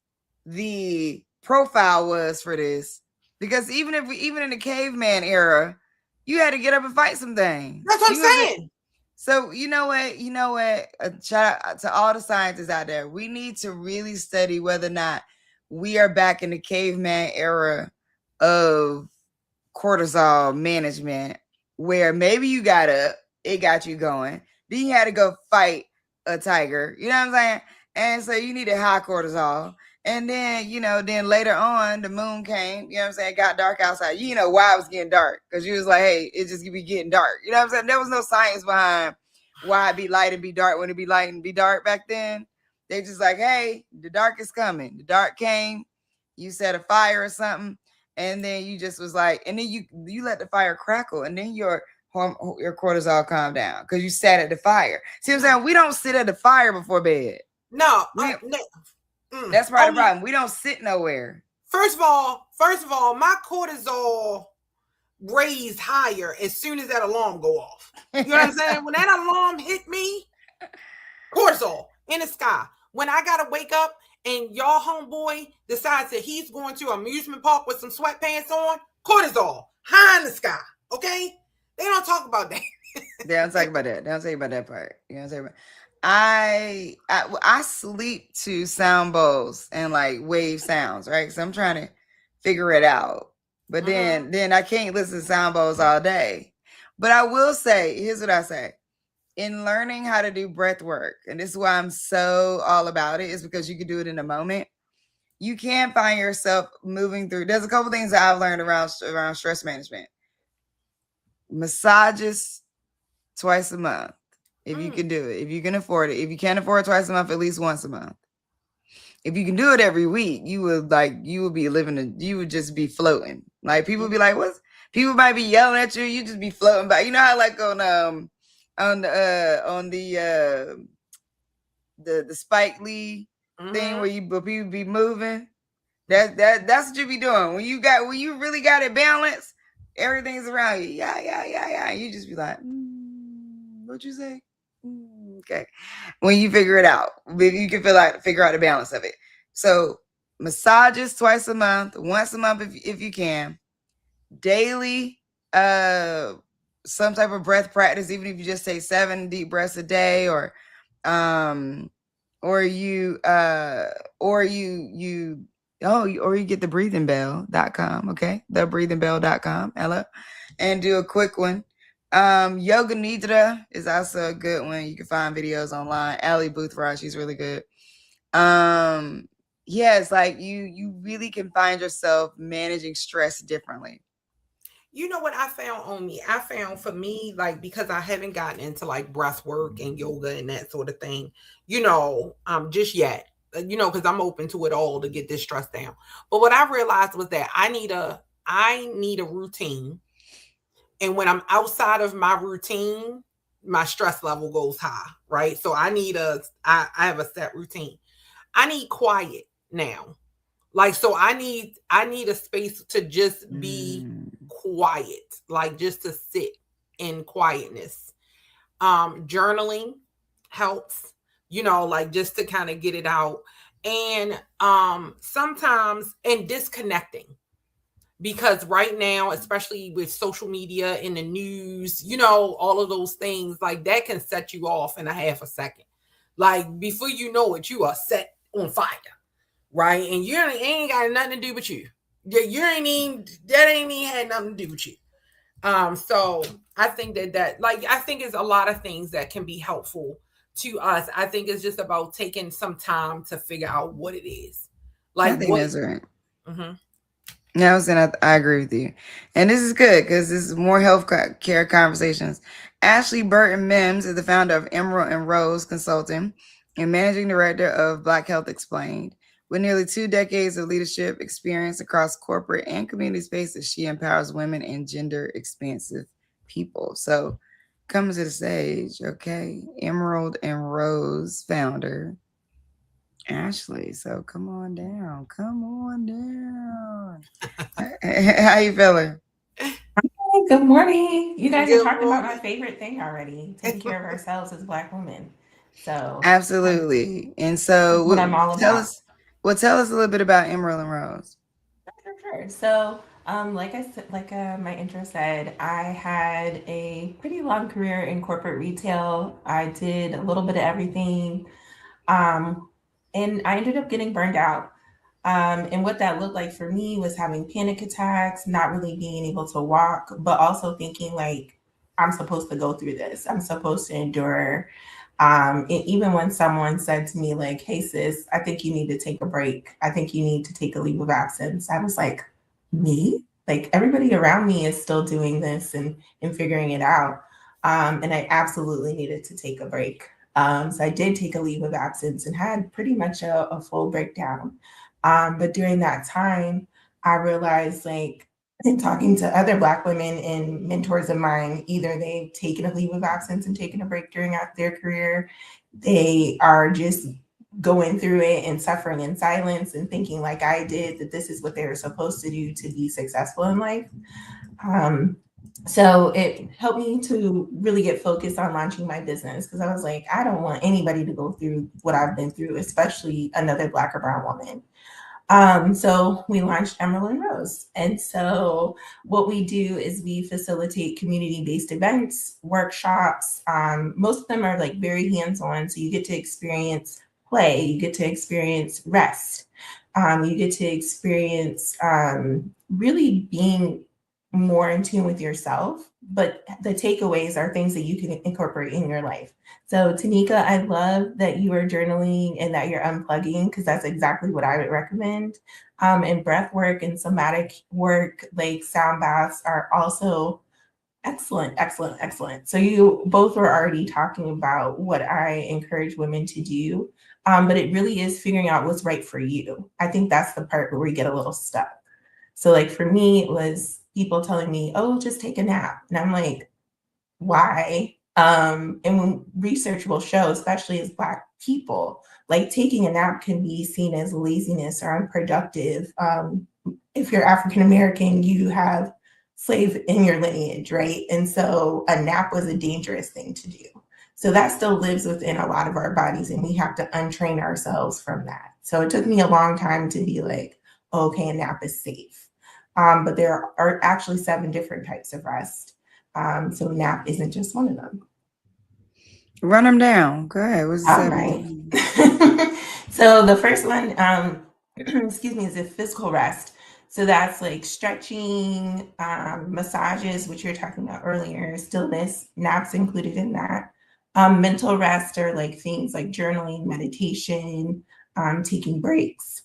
the profile was for this, because even in the caveman era, you had to get up and fight some things. That's what I'm saying. So you know what? Shout out to all the scientists out there. We need to really study whether or not we are back in the caveman era of cortisol management, where maybe you got up, it got you going, then you had to go fight a tiger, you know what I'm saying? And so you needed high cortisol. And then, then later on, the moon came, you know what I'm saying? It got dark outside. You know why it was getting dark? Because you was like, hey, it just be getting dark. You know what I'm saying? There was no science behind why it be light and be dark when it be light and be dark back then. They just like, hey, the dark is coming. The dark came, you set a fire or something, and then you just was like, and then you let the fire crackle, and then your cortisol calmed down because you sat at the fire. See what I'm saying? We don't sit at the fire before bed. No. That's part of the problem. We don't sit nowhere. First of all, my cortisol raised higher as soon as that alarm go off. You know what I'm saying? When that alarm hit me, cortisol in the sky. When I gotta wake up and y'all homeboy decides that he's going to an amusement park with some sweatpants on, cortisol high in the sky. Okay, they don't talk about that. They don't talk about that. They don't talk about that part. You know what I'm saying? I sleep to sound bowls and like wave sounds, right? So I'm trying to figure it out. But then I can't listen to sound bowls all day. But I will say, here's what I say. In learning how to do breath work, and this is why I'm so all about it, is because you can do it in a moment. You can find yourself moving through. There's a couple things that I've learned around stress management. Massages twice a month. If you can do it, if you can afford it. If you can't afford it twice a month, at least once a month. If you can do it every week, you would just be floating. Like people would be like, People might be yelling at you. You just be floating by. You know how like on the Spike Lee thing where people be moving. That's what you be doing when you really got it balanced. Everything's around you. Yeah. You just be like, what'd you say? Okay. When you figure it out, you can figure out the balance of it. So massages twice a month, once a month if you can. Daily, some type of breath practice, even if you just take 7 deep breaths a day, or you get the breathingbell.com, okay? Thebreathingbell.com, hello, and do a quick one. Yoga Nidra is also a good one. You can find videos online. Ali Boothra, she's really good. It's like you really can find yourself managing stress differently. You know what I found on me? I found for me, like, because I haven't gotten into like breath work and yoga and that sort of thing, just yet, because I'm open to it all to get this stress down. But what I realized was that I need a routine. And when I'm outside of my routine, my stress level goes high, right? So I have a set routine. I need quiet now. Like, so I need a space to just be quiet, like just to sit in quietness. Journaling helps, like just to kind of get it out. And sometimes, and disconnecting. Because right now, especially with social media and the news, all of those things, like that can set you off in a half a second. Like before you know it, you are set on fire. Right. And you ain't got nothing to do with you. That ain't even had nothing to do with you. So I think I think it's a lot of things that can be helpful to us. I think it's just about taking some time to figure out what it is. Like, I think that's right. I agree with you. And this is good because this is more health care conversations. Ashley Burton Mims is the founder of Emerald and Rose Consulting and managing director of Black Health Explained. With nearly 2 decades of leadership experience across corporate and community spaces, she empowers women and gender expansive people. So coming to the stage, okay, Emerald and Rose founder, Ashley. So come on down. How you feeling? Hi, good morning. You guys are talking about my favorite thing already, taking care of ourselves as Black women. So absolutely. And so what I'm all about. Tell us a little bit about Emerald and Rose. Sure. So, like I said, my intro said, I had a pretty long career in corporate retail. I did a little bit of everything, and I ended up getting burned out. And what that looked like for me was having panic attacks, not really being able to walk, but also thinking like, I'm supposed to go through this. I'm supposed to endure. And even when someone said to me like, hey sis, I think you need to take a break. I think you need to take a leave of absence. I was like, me? Like everybody around me is still doing this and figuring it out. And I absolutely needed to take a break. So I did take a leave of absence and had pretty much a full breakdown. But during that time, I realized like in talking to other Black women and mentors of mine, either they've taken a leave of absence and taken a break during their career, they are just going through it and suffering in silence and thinking like I did, that this is what they were supposed to do to be successful in life. So it helped me to really get focused on launching my business because I was like, I don't want anybody to go through what I've been through, especially another Black or brown woman. So we launched Emerald and Rose. And so what we do is we facilitate community-based events, workshops. Most of them are like very hands-on. So you get to experience play, you get to experience rest. You get to experience really being more in tune with yourself, but the takeaways are things that you can incorporate in your life. So Tanika, I love that you are journaling and that you're unplugging because that's exactly what I would recommend. And breath work and somatic work, like sound baths, are also excellent, excellent, excellent. So you both were already talking about what I encourage women to do, but it really is figuring out what's right for you. I think that's the part where we get a little stuck. So like for me, it was people telling me, oh, just take a nap. And I'm like, why? And when research will show, especially as Black people, like taking a nap can be seen as laziness or unproductive. If you're African American, you have slave in your lineage, right? And so a nap was a dangerous thing to do. So that still lives within a lot of our bodies, and we have to untrain ourselves from that. So it took me a long time to be like, okay, a nap is safe. But there are actually 7 different types of rest. So nap isn't just one of them. Run them down. Go ahead. What's the All 7? right. So the first one, excuse me, is a physical rest. So that's like stretching, massages, which you were talking about earlier, stillness, naps included in that. Mental rest are like things like journaling, meditation, taking breaks.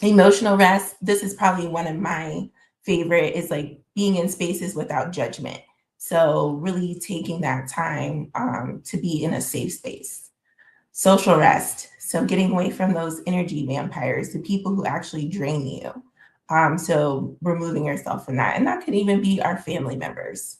Emotional rest, this is probably one of my favorite, is like being in spaces without judgment. So really taking that time to be in a safe space. Social rest, so getting away from those energy vampires, the people who actually drain you. So removing yourself from that. And that could even be our family members.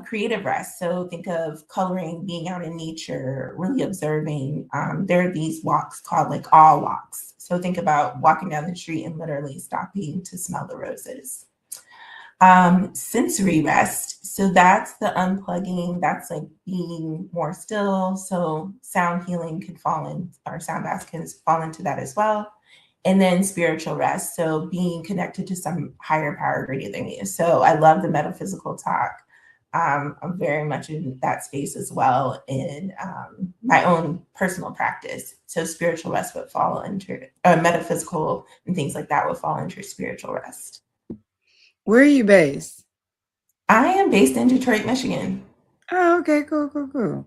Creative rest, so think of coloring, being out in nature, really observing. There are these walks called like all walks. So think about walking down the street and literally stopping to smell the roses. Sensory rest, so that's the unplugging, that's like being more still. So sound healing can fall in, or sound baths can fall into that as well. And then spiritual rest, so being connected to some higher power greater than you. So I love the metaphysical talk. I'm very much in that space as well in my own personal practice. So spiritual rest would fall into metaphysical and things like that would fall into spiritual rest. Where are you based? I am based in Detroit, Michigan. Oh, okay, cool.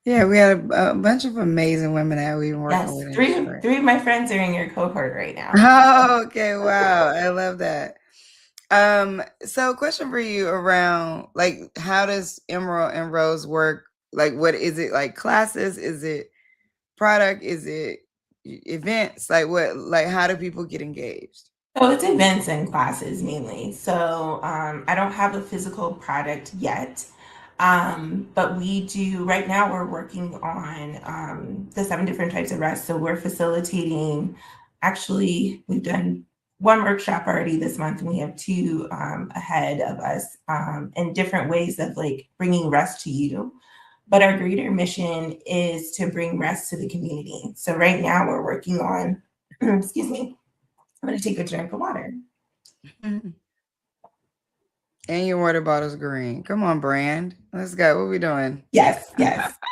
Yeah, we had a bunch of amazing women that we've been working with. Three of my friends are in your cohort right now. Oh, okay, wow, I love that. So question for you around like how does Emerald and Rose work? Like what is it, like classes? Is it product? Is it events? Like what, like how do people get engaged? So it's events and classes mainly. So I don't have a physical product yet. But we do, right now we're working on the 7 different types of rest. So we're facilitating, actually, we've done 1 workshop already this month, and we have 2 ahead of us, in different ways of like bringing rest to you. But our greater mission is to bring rest to the community. So right now we're working on, excuse me, I'm going to take a drink of water. And your water bottle's green. Come on, brand. Let's go. What are we doing? Yes.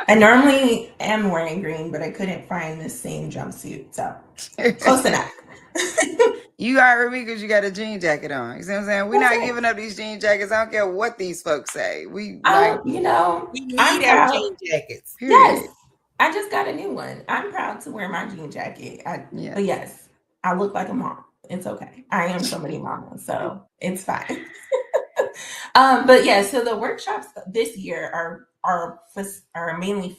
I normally am wearing green, but I couldn't find the same jumpsuit. So close enough. You got me because you got a jean jacket on. You see what I'm saying? We're not giving up these jean jackets. I don't care what these folks say. We like, we need our jean jackets. Period. Yes. I just got a new one. I'm proud to wear my jean jacket. But yes, I look like a mom. It's okay. I am somebody's mama, so it's fine. But yeah, so the workshops this year are mainly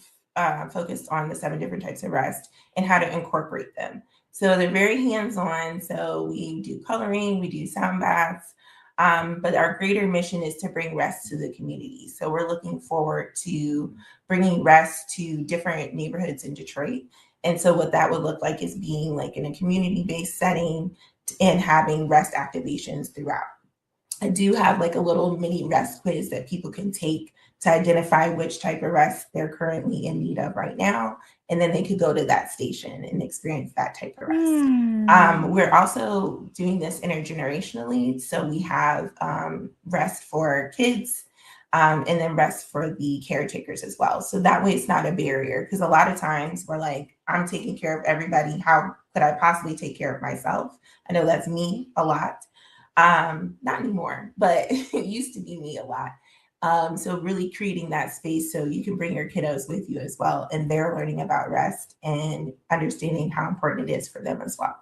focused on the 7 different types of rest and how to incorporate them. So they're very hands-on. So we do coloring, we do sound baths, but our greater mission is to bring rest to the community. So we're looking forward to bringing rest to different neighborhoods in Detroit. And so what that would look like is being like in a community-based setting and having rest activations throughout. I do have like a little mini rest quiz that people can take to identify which type of rest they're currently in need of right now. And then they could go to that station and experience that type of rest. We're also doing this intergenerationally. So we have rest for kids and then rest for the caretakers as well. So that way it's not a barrier, because a lot of times we're like, I'm taking care of everybody. How could I possibly take care of myself? I know that's me a lot. Not anymore, but it used to be me a lot. So really creating that space so you can bring your kiddos with you as well, and they're learning about rest and understanding how important it is for them as well.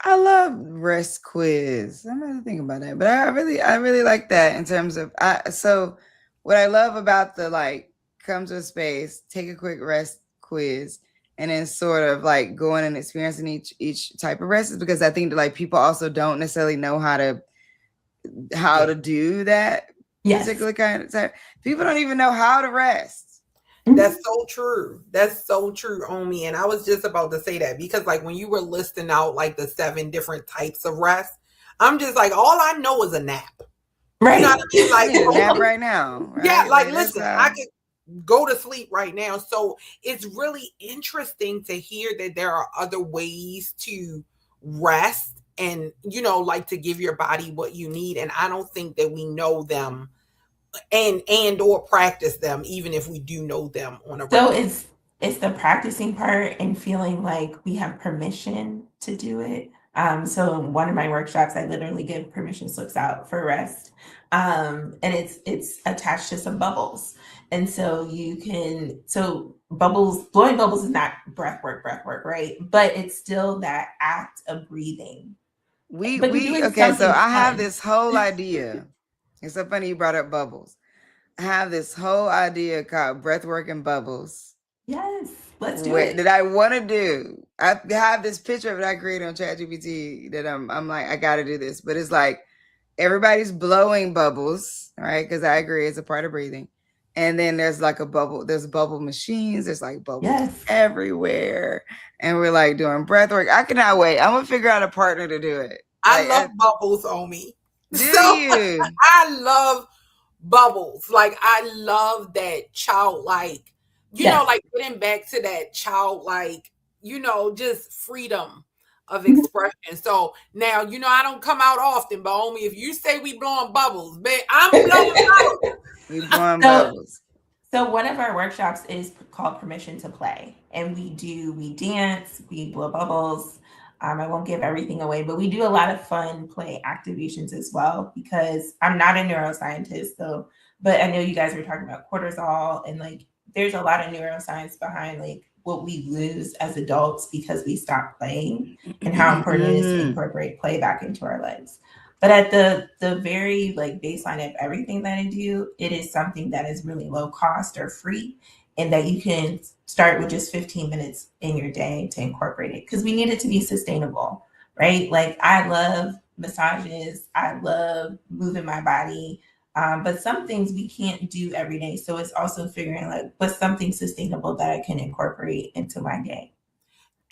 I love rest quiz. I'm gonna think about that, but I really like that in terms of so what I love about the like come to a space, take a quick rest quiz, and then sort of like going and experiencing each type of rest is because I think that like people also don't necessarily know how to how to do that particular kind of time. People don't even know how to rest. That's so true. That's so true on me. And I was just about to say that because like when you were listing out like the 7 different types of rest, I'm just like, all I know is a nap. Right. You know what I mean? Like, a nap right now. Right? Yeah, like listen, I could go to sleep right now. So it's really interesting to hear that there are other ways to rest and, you know, like to give your body what you need. And I don't think that we know them and or practice them, even if we do know them on a regular. So it's the practicing part and feeling like we have permission to do it. So in one of my workshops, I literally give permission slips out for rest. And it's attached to some bubbles. And so blowing bubbles is not breath work, right? But it's still that act of breathing. So I have this whole idea. It's so funny you brought up bubbles. I have this whole idea called breathwork and bubbles. Yes, let's do it. That I want to do. I have this picture of it I created on ChatGPT that I'm like, I got to do this. But it's like everybody's blowing bubbles, right? Because I agree, it's a part of breathing. And then there's like there's bubble machines. There's like bubbles everywhere. And we're like doing breathwork. I cannot wait. I'm going to figure out a partner to do it. I love bubbles on me. Do you? I love bubbles. Like I love that childlike, you know, like getting back to that childlike, you know, just freedom of expression. So now, you know, I don't come out often, but homie, if you say we blowing bubbles, man, I'm blowing bubbles. We blowing bubbles. So one of our workshops is called Permission to Play, and we dance, we blow bubbles. I won't give everything away, but we do a lot of fun play activations as well, because I'm not a neuroscientist, though, but I know you guys were talking about cortisol, and like there's a lot of neuroscience behind like what we lose as adults because we stop playing, and how important it is to incorporate play back into our lives. But at the very like baseline of everything that I do, it is something that is really low cost or free, and that you can start with just 15 minutes in your day to incorporate it, because we need it to be sustainable, right? Like I love massages, I love moving my body, but some things we can't do every day. So it's also figuring like what's something sustainable that I can incorporate into my day.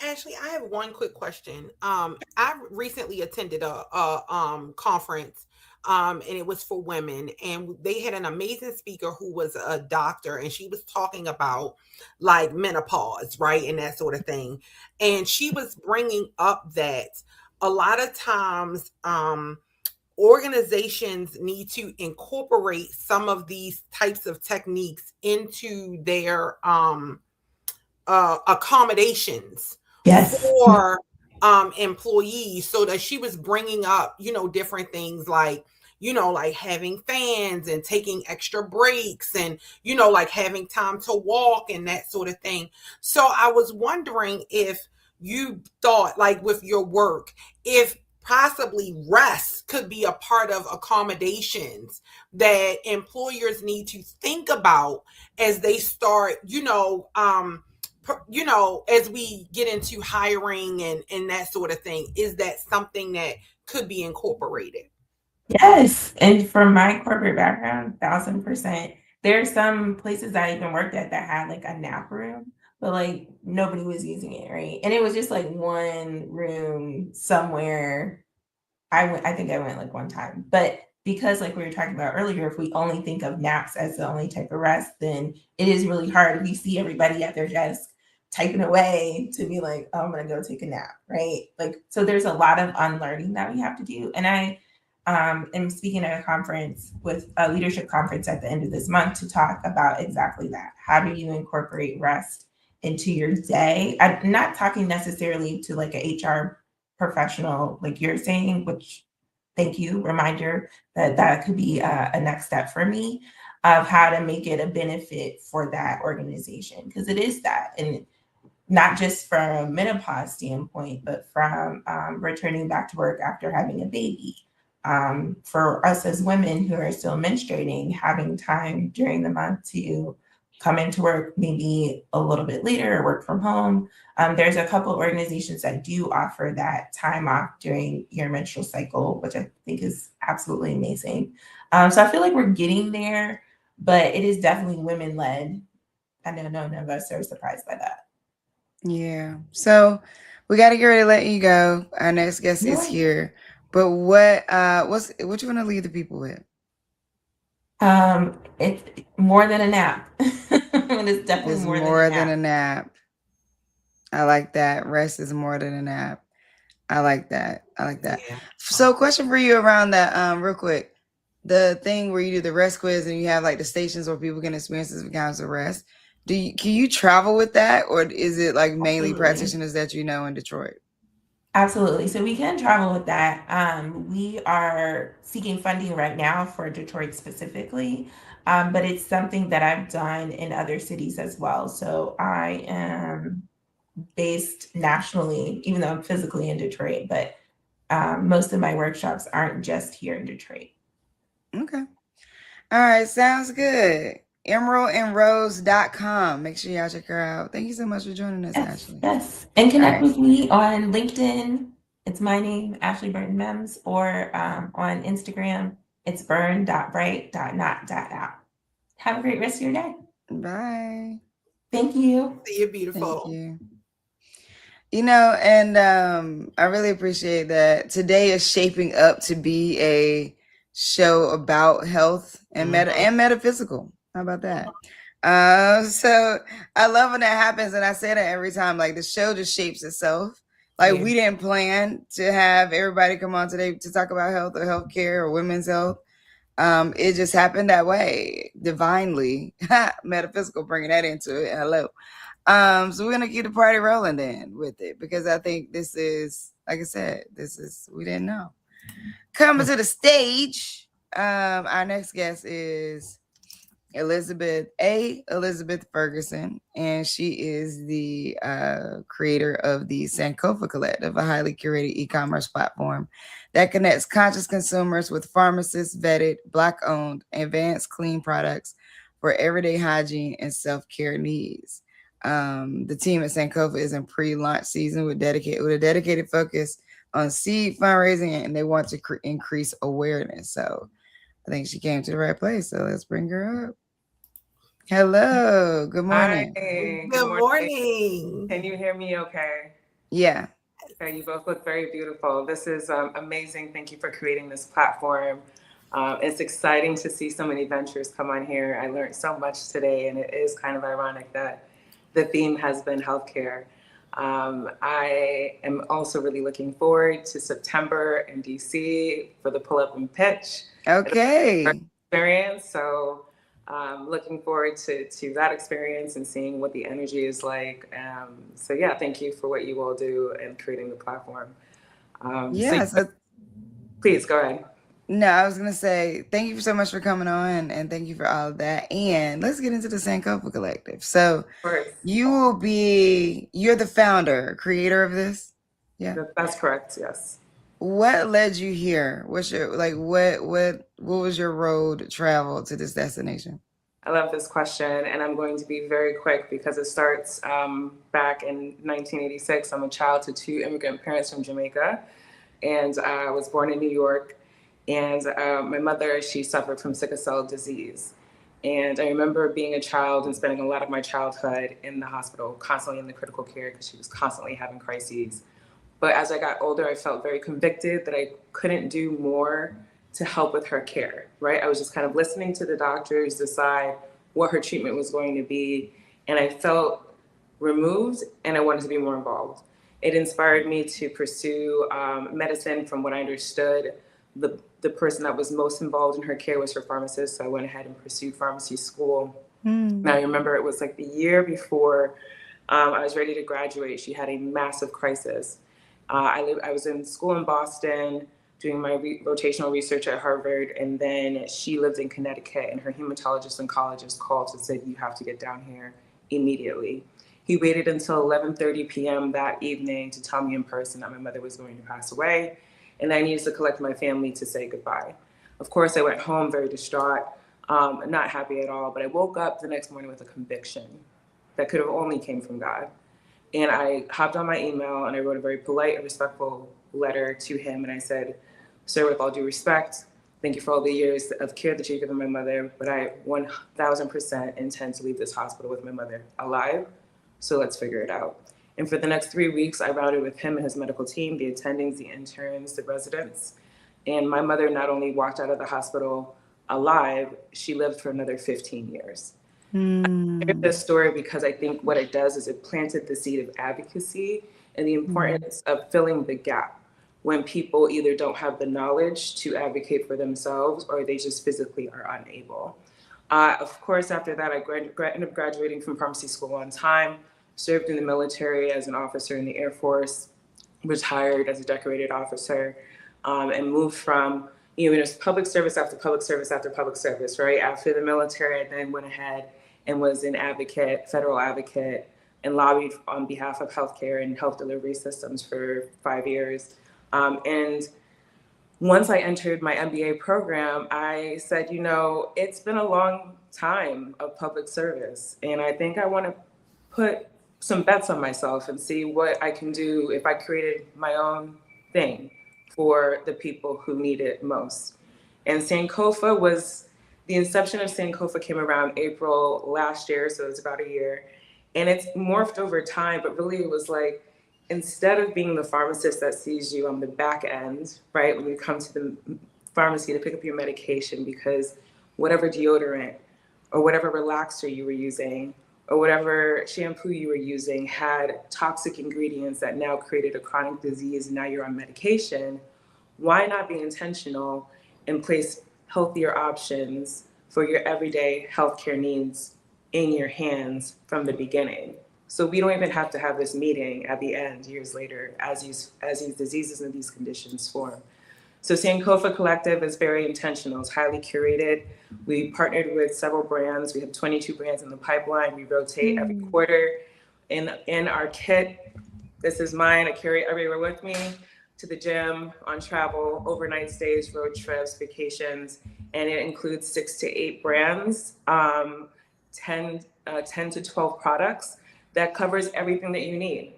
Ashley, I have one quick question. I recently attended a conference, and it was for women, and they had an amazing speaker who was a doctor, and she was talking about like menopause, right, and that sort of thing. And she was bringing up that a lot of times organizations need to incorporate some of these types of techniques into their accommodations for employees. So that she was bringing up, you know, different things like, you know, like having fans and taking extra breaks and, you know, like having time to walk and that sort of thing. So I was wondering if you thought, like with your work, if possibly rest could be a part of accommodations that employers need to think about as they start, you know, as we get into hiring and that sort of thing. Is that something that could be incorporated? Yes. And from my corporate background, 1000%, there's some places I even worked at that had like a nap room, but like nobody was using it, right? And it was just like one room somewhere. I think I went like one time, but because like we were talking about earlier, if we only think of naps as the only type of rest, then it is really hard if you see everybody at their desk typing away to be like, oh, I'm gonna go take a nap, right? Like, so there's a lot of unlearning that we have to do. And I am speaking at a conference, with a leadership conference at the end of this month, to talk about exactly that. How do you incorporate rest into your day? I'm not talking necessarily to like a HR professional, like you're saying, which thank you, reminder that could be a next step for me of how to make it a benefit for that organization, because it is that. And not just from a menopause standpoint, but from returning back to work after having a baby. For us as women who are still menstruating, having time during the month to come into work maybe a little bit later or work from home. There's a couple organizations that do offer that time off during your menstrual cycle, which I think is absolutely amazing. So I feel like we're getting there, but it is definitely women led. I know none of us are surprised by that. Yeah. So we got to get ready to let you go. Our next guest is here. But what you want to leave the people with? It's more than a nap. It's definitely It's more than a nap. I like that. Rest is more than a nap. I like that. Yeah. So question for you around that, real quick. The thing where you do the rest quiz and you have like the stations where people can experience different kinds of rest. Can you travel with that, or is it like mainly Absolutely. practitioners that you know in Detroit? Absolutely. So we can travel with that. We are seeking funding right now for Detroit specifically, but it's something that I've done in other cities as well. So I am based nationally, even though I'm physically in Detroit, but most of my workshops aren't just here in Detroit. Okay. All right. Sounds good. emeraldandrose.com. Make sure y'all check her out. Thank you so much for joining us, Ashley. Yes. And connect with me on LinkedIn. It's my name, Ashley Burton Mems, or on Instagram, it's burn.bright.not.out. Have a great rest of your day. Bye. Thank you. You're beautiful. Thank you. You know, and I really appreciate that today is shaping up to be a show about health and metaphysical. How about that? So I love when that happens, and I say that every time. Like the show just shapes itself. Like we didn't plan to have everybody come on today to talk about health or healthcare or women's health. It just happened that way, divinely. Metaphysical, bringing that into it. Hello. So we're gonna keep the party rolling then with it, because I think this is, like I said, we didn't know. Coming to the stage, our next guest is Elizabeth Ferguson, and she is the creator of the Sankofa Collective, a highly curated e-commerce platform that connects conscious consumers with pharmacists, vetted, Black-owned, advanced clean products for everyday hygiene and self-care needs. The team at Sankofa is in pre-launch season with a dedicated focus on seed fundraising, and they want to increase awareness. So I think she came to the right place. So let's bring her up. Hello. Good morning. Hi. Good morning. Can you hear me okay? Yeah. Okay, you both look very beautiful. This is amazing. Thank you for creating this platform. It's exciting to see so many ventures come on here. I learned so much today, and it is kind of ironic that the theme has been healthcare. I am also really looking forward to September in DC for the Pull Up and Pitch. Okay. Experience. So looking forward to that experience and seeing what the energy is like. So yeah, thank you for what you all do and creating the platform. So please go ahead. No, I was gonna say thank you so much for coming on, and thank you for all of that. And let's get into the Sankofa Collective. So you're the founder, creator of this? Yeah. That's correct, yes. What led you here? What's your what was your road travel to this destination? I love this question, and I'm going to be very quick because it starts back in 1986. I'm a child to two immigrant parents from Jamaica, and I was born in New York. And my mother, she suffered from sickle cell disease. And I remember being a child and spending a lot of my childhood in the hospital, constantly in the critical care, because she was constantly having crises. But as I got older, I felt very convicted that I couldn't do more to help with her care, right? I was just kind of listening to the doctors decide what her treatment was going to be. And I felt removed, and I wanted to be more involved. It inspired me to pursue medicine. From what I understood, the person that was most involved in her care was her pharmacist. So I went ahead and pursued pharmacy school. Now, I remember it was like the year before I was ready to graduate. She had a massive crisis. I was in school in Boston doing my rotational research at Harvard, and then she lived in Connecticut, and her hematologist oncologist called and said, "You have to get down here immediately." He waited until 11:30 p.m. that evening to tell me in person that my mother was going to pass away, and I needed to collect my family to say goodbye. Of course, I went home very distraught. not happy at all. But I woke up the next morning with a conviction that could have only came from God. And I hopped on my email and I wrote a very polite and respectful letter to him. And I said, sir, with all due respect, thank you for all the years of care that you've given my mother, but I 1000% intend to leave this hospital with my mother alive. So let's figure it out. And for the next 3 weeks, I routed with him and his medical team, the attendings, the interns, the residents. And my mother not only walked out of the hospital alive, she lived for another 15 years. I shared this story because I think what it does is it planted the seed of advocacy and the importance of filling the gap when people either don't have the knowledge to advocate for themselves or they just physically are unable. Of course, after that, I ended up graduating from pharmacy school on time, served in the military as an officer in the Air Force, retired as a decorated officer, and moved from just public service after public service after public service, right? After the military, I then went ahead and was an advocate, federal advocate, and lobbied on behalf of healthcare and health delivery systems for 5 years. And once I entered my MBA program, I said, it's been a long time of public service, and I think I want to put some bets on myself and see what I can do if I created my own thing for the people who need it most. And Sankofa the inception of Sankofa came around April last year, so it's about a year. And it's morphed over time, but really it was like, instead of being the pharmacist that sees you on the back end, right, when you come to the pharmacy to pick up your medication because whatever deodorant or whatever relaxer you were using or whatever shampoo you were using had toxic ingredients that now created a chronic disease and now you're on medication, why not be intentional and place healthier options for your everyday healthcare needs in your hands from the beginning? So we don't even have to have this meeting at the end years later as these diseases and these conditions form. So Sankofa Collective is very intentional. It's highly curated. We partnered with several brands. We have 22 brands in the pipeline. We rotate every quarter. In our kit, this is mine. I carry it everywhere with me, to the gym, on travel, overnight stays, road trips, vacations, and it includes 6 to 8 brands, 10 to 12 products that covers everything that you need.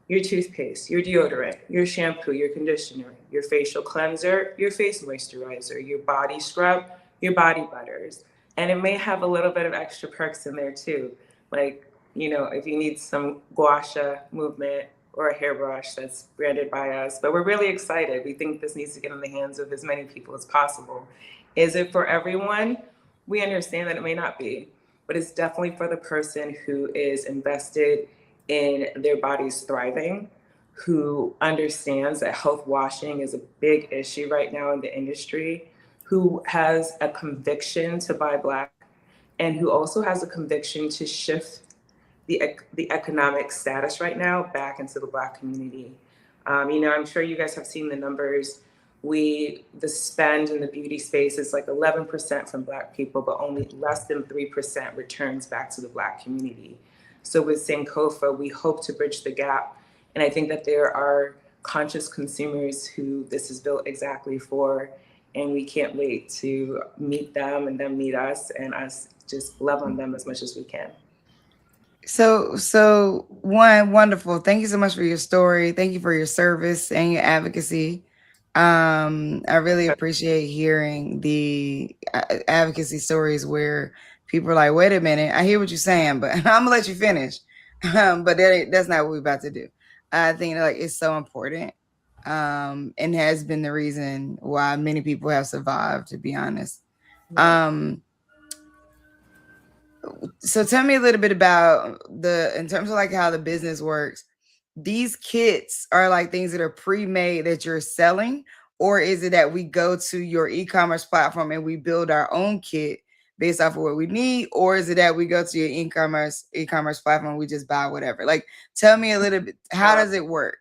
Your toothpaste, your deodorant, your shampoo, your conditioner, your facial cleanser, your face moisturizer, your body scrub, your body butters. And it may have a little bit of extra perks in there too. Like, if you need some gua sha movement or a hairbrush that's branded by us. But we're really excited. We think this needs to get in the hands of as many people as possible. Is it for everyone? We understand that it may not be, but it's definitely for the person who is invested in their bodies thriving, who understands that health washing is a big issue right now in the industry, who has a conviction to buy Black, and who also has a conviction to shift the economic status right now back into the Black community. I'm sure you guys have seen the numbers. The spend in the beauty space is like 11% from Black people, but only less than 3% returns back to the Black community. So with Sankofa, we hope to bridge the gap. And I think that there are conscious consumers who this is built exactly for, and we can't wait to meet them and them meet us, and us just love on them as much as we can. So one, wonderful. Thank you so much for your story. Thank you for your service and your advocacy. I really appreciate hearing the advocacy stories where people are like, wait a minute, I hear what you're saying, but I'm gonna let you finish. But that's not what we're about to do. I think it's so important. And has been the reason why many people have survived, to be honest. So tell me a little bit about in terms of how the business works. These kits are things that are pre-made that you're selling, or is it that we go to your e-commerce platform and we build our own kit based off of what we need, or is it that we go to your e-commerce platform and we just buy whatever? Tell me a little bit, how does it work?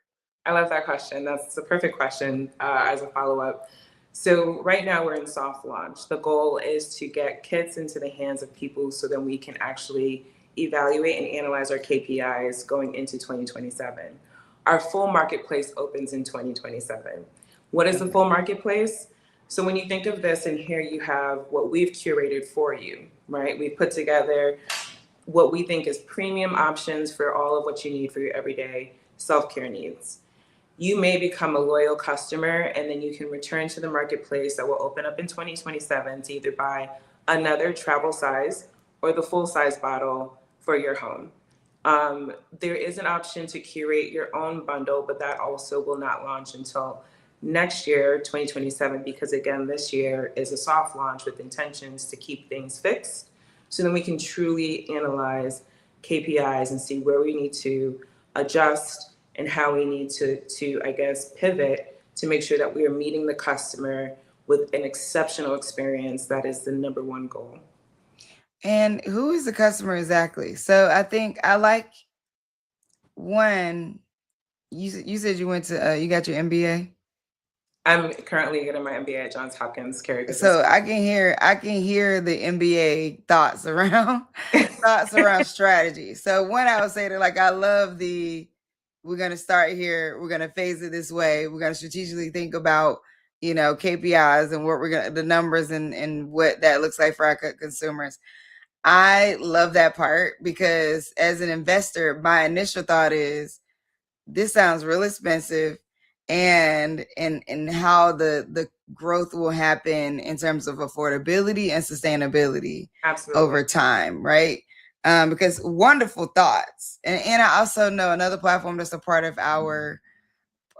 I love that question. That's a perfect question as a follow-up. So right now we're in soft launch. The goal is to get kits into the hands of people so that we can actually evaluate and analyze our KPIs going into 2027. Our full marketplace opens in 2027. What is the full marketplace? So when you think of this, and here you have what we've curated for you, right? We've put together what we think is premium options for all of what you need for your everyday self-care needs. You may become a loyal customer, and then you can return to the marketplace that will open up in 2027 to either buy another travel size or the full size bottle for your home. There is an option to curate your own bundle, but that also will not launch until next year, 2027, because again, this year is a soft launch with intentions to keep things fixed. So then we can truly analyze KPIs and see where we need to adjust and how we need to I guess, pivot to make sure that we are meeting the customer with an exceptional experience. That is the number one goal. And who is the customer exactly? So I think I like one. You said you went to you got your MBA. I'm currently getting my MBA at Johns Hopkins. So I can hear the MBA thoughts around strategy. So one, I would say that like I love we're gonna start here, we're gonna phase it this way, we're gonna strategically think about KPIs and what the numbers and what that looks like for our consumers. I love that part because as an investor, my initial thought is this sounds real expensive, and how the growth will happen in terms of affordability and sustainability. Absolutely. Over time, right? Because wonderful thoughts. And I also know another platform that's a part of our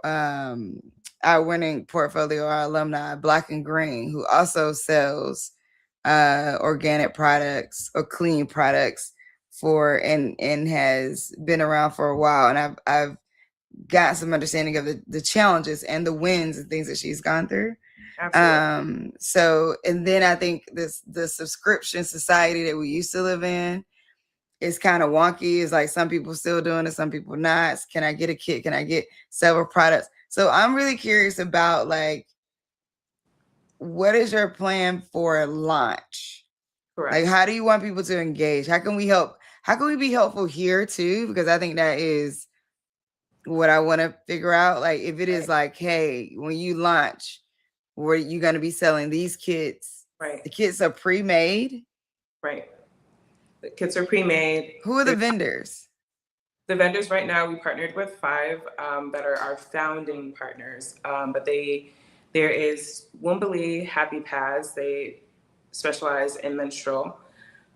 winning portfolio, our alumni, Black and Green, who also sells organic products or clean products and has been around for a while. And I've got some understanding of the challenges and the wins and things that she's gone through. Absolutely. So, and then I think the subscription society that we used to live in is kind of wonky. It's like some people still doing it, some people not. Can I get a kit? Can I get several products? So I'm really curious about like, what is your plan for launch? Correct. Like, how do you want people to engage? How can we help? How can we be helpful here too? Because I think that is what I want to figure out. Like, if it is like, hey, when you launch, where you going to be selling these kits? Right. The kits are pre-made. Right. The kits are pre-made. Who are the vendors? The vendors right now, we partnered with 5 that are our founding partners. But there is Woombalee Happy Pads. They specialize in menstrual.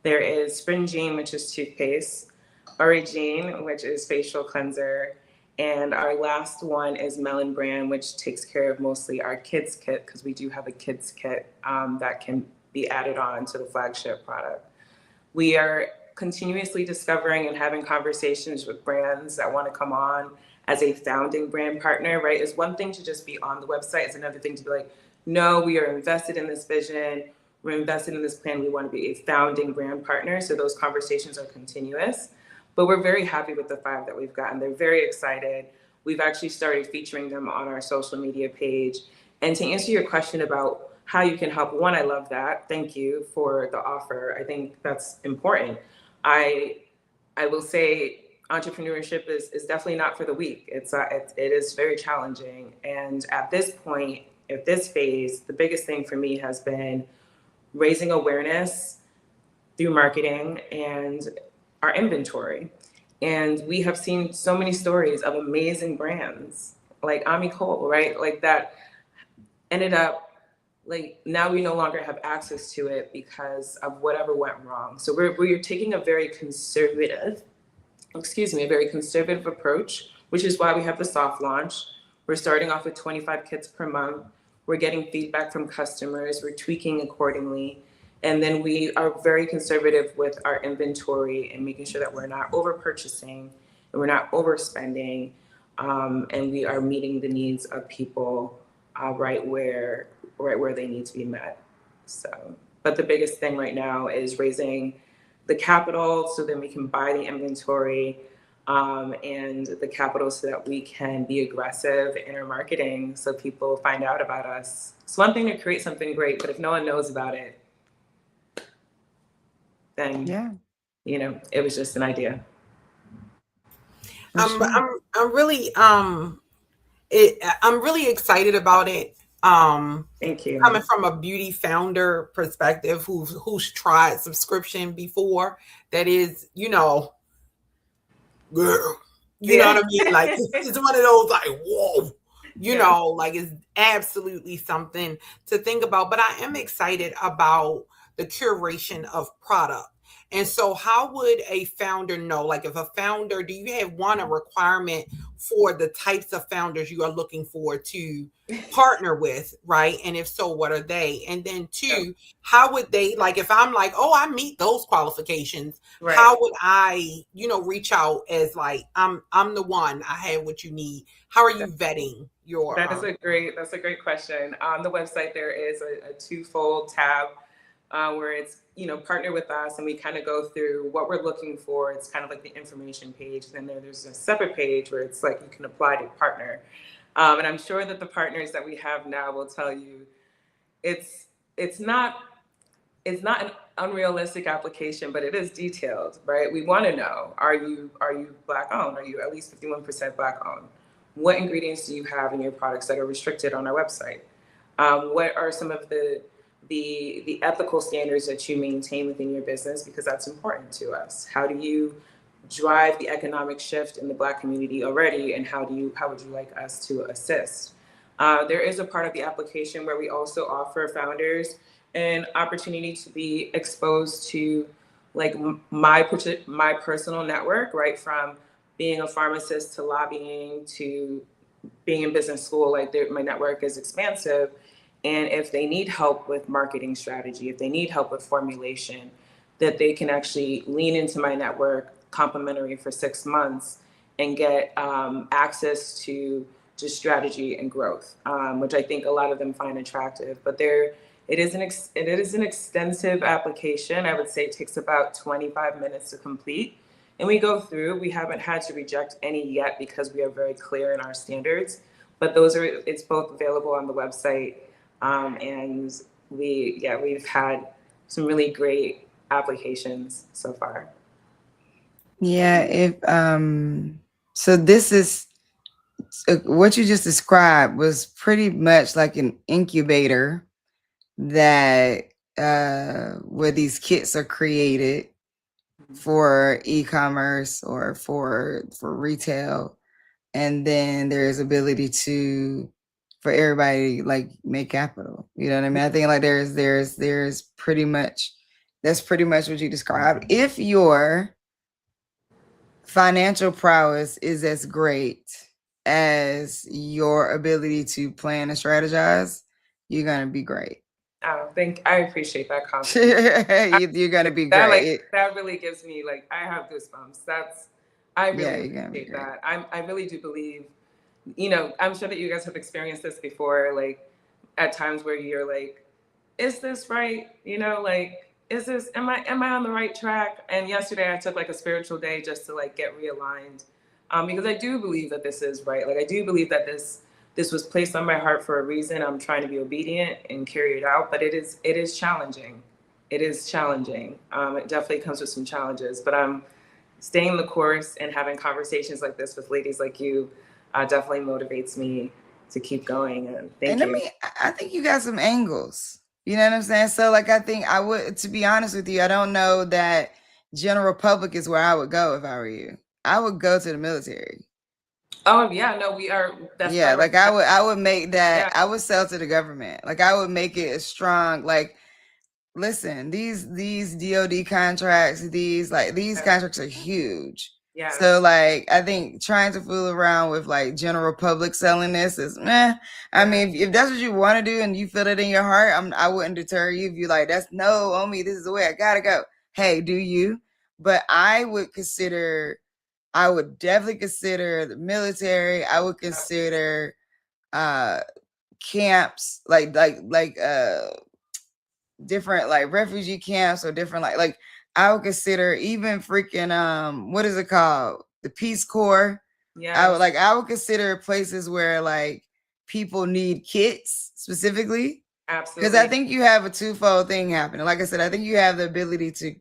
There is Springine, which is toothpaste. Origine, which is facial cleanser. And our last one is Melon Brand, which takes care of mostly our kids kit, because we do have a kids kit that can be added on to the flagship product. We are continuously discovering and having conversations with brands that want to come on as a founding brand partner, right? It's one thing to just be on the website. It's another thing to be like, no, we are invested in this vision. We're invested in this plan. We want to be a founding brand partner. So those conversations are continuous. But we're very happy with the 5 that we've gotten. They're very excited. We've actually started featuring them on our social media page. And to answer your question about how you can help, one, I love that. Thank you for the offer. I think that's important. I will say entrepreneurship is definitely not for the weak. It is very challenging. And at this point, at this phase, the biggest thing for me has been raising awareness through marketing and our inventory. And we have seen so many stories of amazing brands like Ami Cole, right? Like that ended up, like now we no longer have access to it because of whatever went wrong. So we're taking a very conservative approach, which is why we have the soft launch. We're starting off with 25 kits per month. We're getting feedback from customers. We're tweaking accordingly. And then we are very conservative with our inventory and making sure that we're not over purchasing and we're not overspending, and we are meeting the needs of people right where they need to be met. So, but the biggest thing right now is raising the capital so then we can buy the inventory, and the capital so that we can be aggressive in our marketing so people find out about us. It's one thing to create something great, but if no one knows about it, then it was just an idea. I'm really excited about it. Thank you. Coming from a beauty founder perspective who's tried subscription before, that is, girl, you know what I mean? Like, it's one of those, like, whoa, like, it's absolutely something to think about. But I am excited about the curation of product. And so how would a founder know? Like, if a founder, do you have a requirement for the types of founders you are looking for to partner with, right? And if so, what are they? And then two, how would they, like, if I'm like, oh, I meet those qualifications, Right. how would I, reach out as like, I'm the one, I have what you need? How are you vetting your? That's a great question. On the website, there is a twofold tab where it's, partner with us, and we kind of go through what we're looking for. It's kind of like the information page. Then there's a separate page where it's like you can apply to partner. And I'm sure that the partners that we have now will tell you it's not an unrealistic application, but it is detailed, right? We want to know, are you Black owned? Are you at least 51% Black owned? What ingredients do you have in your products that are restricted on our website? What are some of the ethical standards that you maintain within your business? Because that's important to us. How do you drive the economic shift in the Black community already? And how would you like us to assist? There is a part of the application where we also offer founders an opportunity to be exposed to, like, my personal network, right? From being a pharmacist to lobbying to being in business school. Like, my network is expansive. And if they need help with marketing strategy, if they need help with formulation, that they can actually lean into my network complimentary for 6 months and get access to just strategy and growth, which I think a lot of them find attractive. But it is an extensive application. I would say it takes about 25 minutes to complete. And we go through, we haven't had to reject any yet because we are very clear in our standards, but it's both available on the website. And we've had some really great applications so far. Yeah, so this is what you just described was pretty much like an incubator that where these kits are created for e-commerce or for retail, and then there's ability for everybody, like, make capital. You know what I mean? I think, like, there's pretty much, that's pretty much what you described. If your financial prowess is as great as your ability to plan and strategize, you're gonna be great. I appreciate that compliment. You're gonna be great. That really gives me, like, I have goosebumps. I really appreciate that. I really do believe, I'm sure that you guys have experienced this before, like, at times where you're like, is this right? Like, am I on the right track? And yesterday I took, like, a spiritual day just to, like, get realigned, because I do believe that this is right. Like, I do believe that this was placed on my heart for a reason. I'm trying to be obedient and carry it out, but it is challenging. It is challenging. It definitely comes with some challenges, but I'm staying the course, and having conversations like this with ladies like you definitely motivates me to keep going. And thank you. I think you got some angles. You know what I'm saying? So, like, I think I would, to be honest with you, I don't know that general public is where I would go if I were you. I would go to the military. Oh yeah, no, we are. That's like, I would make that. Yeah. I would sell to the government. Like, I would make it a strong. Like, listen, these DoD contracts, these contracts are huge. Yeah. So, like, I think trying to fool around with, like, general public selling this is meh. I mean, if that's what you want to do and you feel it in your heart, I wouldn't deter you if you're like, that's no on me. This is the way I gotta go. Hey, do you? But I would definitely consider the military. I would consider camps, like different, like, refugee camps, or different, like I would consider even freaking what is it called? The Peace Corps. Yeah. I would consider places where, like, people need kits specifically. Absolutely. Because I think you have a twofold thing happening. Like I said, I think you have the ability to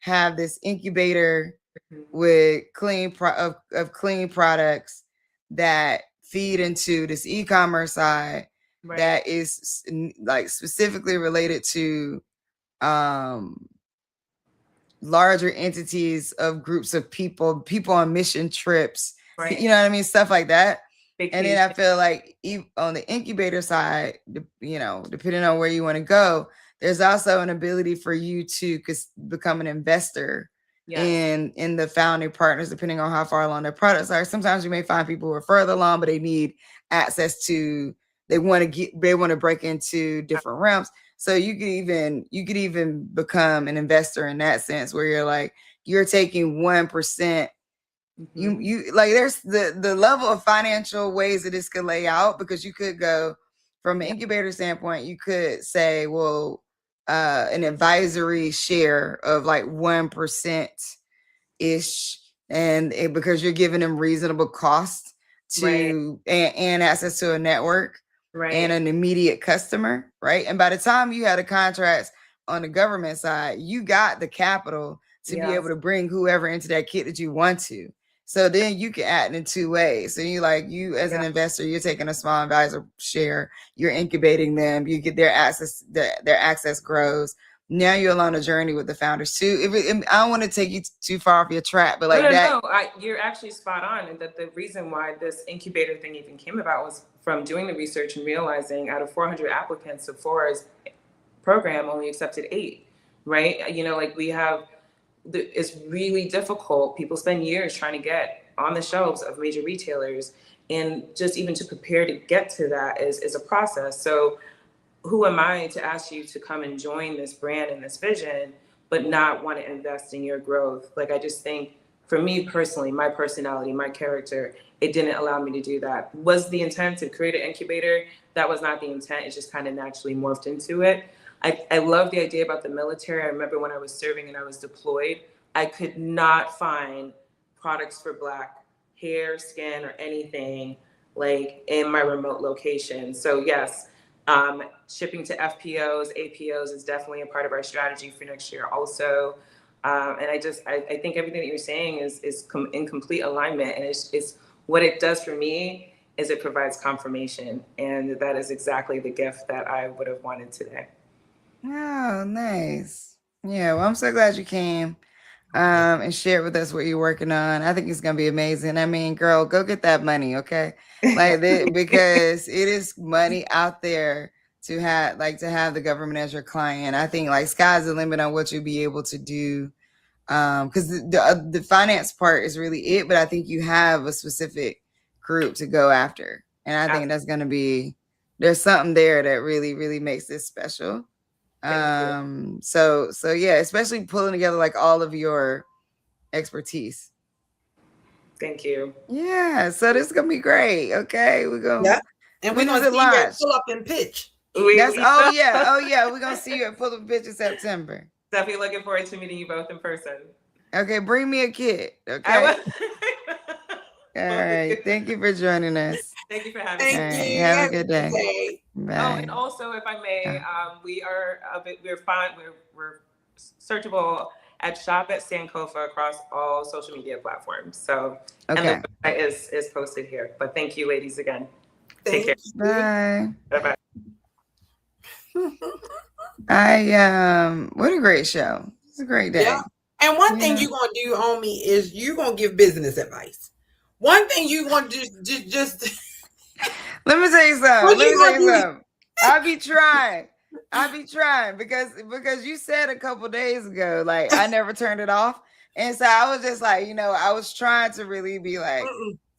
have this incubator with clean clean products that feed into this e-commerce side, that is like specifically related to larger entities of groups of people on mission trips, you know what I mean, stuff like that. And then I feel like on the incubator side, you know, depending on where you want to go, there's also an ability for you to become an investor in the founding partners, depending on how far along their products are. Sometimes you may find people who are further along, but they need access to, they want to break into different realms. So you could even become an investor in that sense, where you're like, you're taking 1%. You like, there's the level of financial ways that this could lay out, because you could go from an incubator standpoint. You could say, well, an advisory share of like 1% ish, and because you're giving them reasonable cost to and access to a network and an immediate customer, right? And by the time you had a contract on the government side, you got the capital to be able to bring whoever into that kit that you want to. So then you can act in two ways. So you as an investor, you're taking a small advisor share, you're incubating them, you get their access, their access grows. Now you're on a journey with the founders too. I don't want to take you too far off your track, but like you're actually spot on. And that the reason why this incubator thing even came about was from doing the research and realizing out of 400 applicants, Sephora's program only accepted 8, right? You know, like we have, it's really difficult. People spend years trying to get on the shelves of major retailers, and just even to prepare to get to that is a process. So who am I to ask you to come and join this brand and this vision, but not want to invest in your growth? Like, I just think for me personally, my personality, my character, it didn't allow me to do that. Was the intent to create an incubator? That was not the intent. It just kind of naturally morphed into it. I love the idea about the military. I remember when I was serving and I was deployed, I could not find products for Black hair, skin, or anything like in my remote location. So yes, shipping to FPOs, APOs is definitely a part of our strategy for next year also. And I think everything that you're saying is in complete alignment. And it's what it does for me is it provides confirmation. And that is exactly the gift that I would have wanted today. Oh, nice. Yeah, well, I'm so glad you came and shared with us what you're working on. I think it's gonna be amazing. I mean, girl, go get that money, okay? Like because it is money out there to have the government as your client. I think like sky's the limit on what you'll be able to do. Because the finance part is really it, but I think you have a specific group to go after. And I think that's gonna be, there's something there that really, really makes this special. So yeah, especially pulling together like all of your expertise. Thank you. Yeah, so this is gonna be great. Okay, we're gonna and we're gonna see you at Pull Up and Pitch. Oh yeah, we're gonna see you at Pull Up and Pitch in September. Definitely looking forward to meeting you both in person. Okay, bring me a kit. Okay. All right. Thank you for joining us. Thank you for having me. Right, have a good day. Bye. Oh, and also, if I may, we're searchable at Shop at Sankofa across all social media platforms. So, and the website is posted here. But thank you, ladies, again. Take care. Bye. Bye. What a great show. It's a great day. Yeah. And one thing you're gonna do, homie, is you're gonna give business advice. One thing you want to just let me tell you something. I be trying because you said a couple days ago, like I never turned it off. And so I was just like, I was trying to really be like,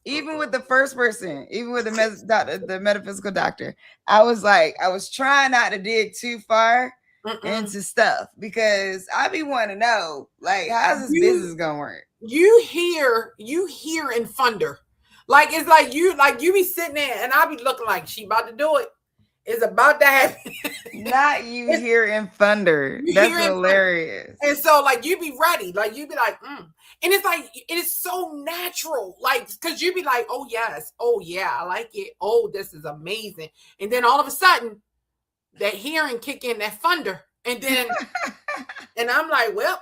even with the first person, even with the metaphysical doctor, I was trying not to dig too far into stuff, because I be wanting to know, like, how's this business gonna work? You hear in thunder. Like, it's like you be sitting there and I be looking like she about to do it. It's about to happen. Not you hear in thunder. That's hilarious. And so like you be ready. Like you be like, And it's like, it is so natural. Like, cause you be like, oh yes, oh yeah, I like it. Oh, this is amazing. And then all of a sudden, that hearing kick in, that thunder. And then and I'm like, well.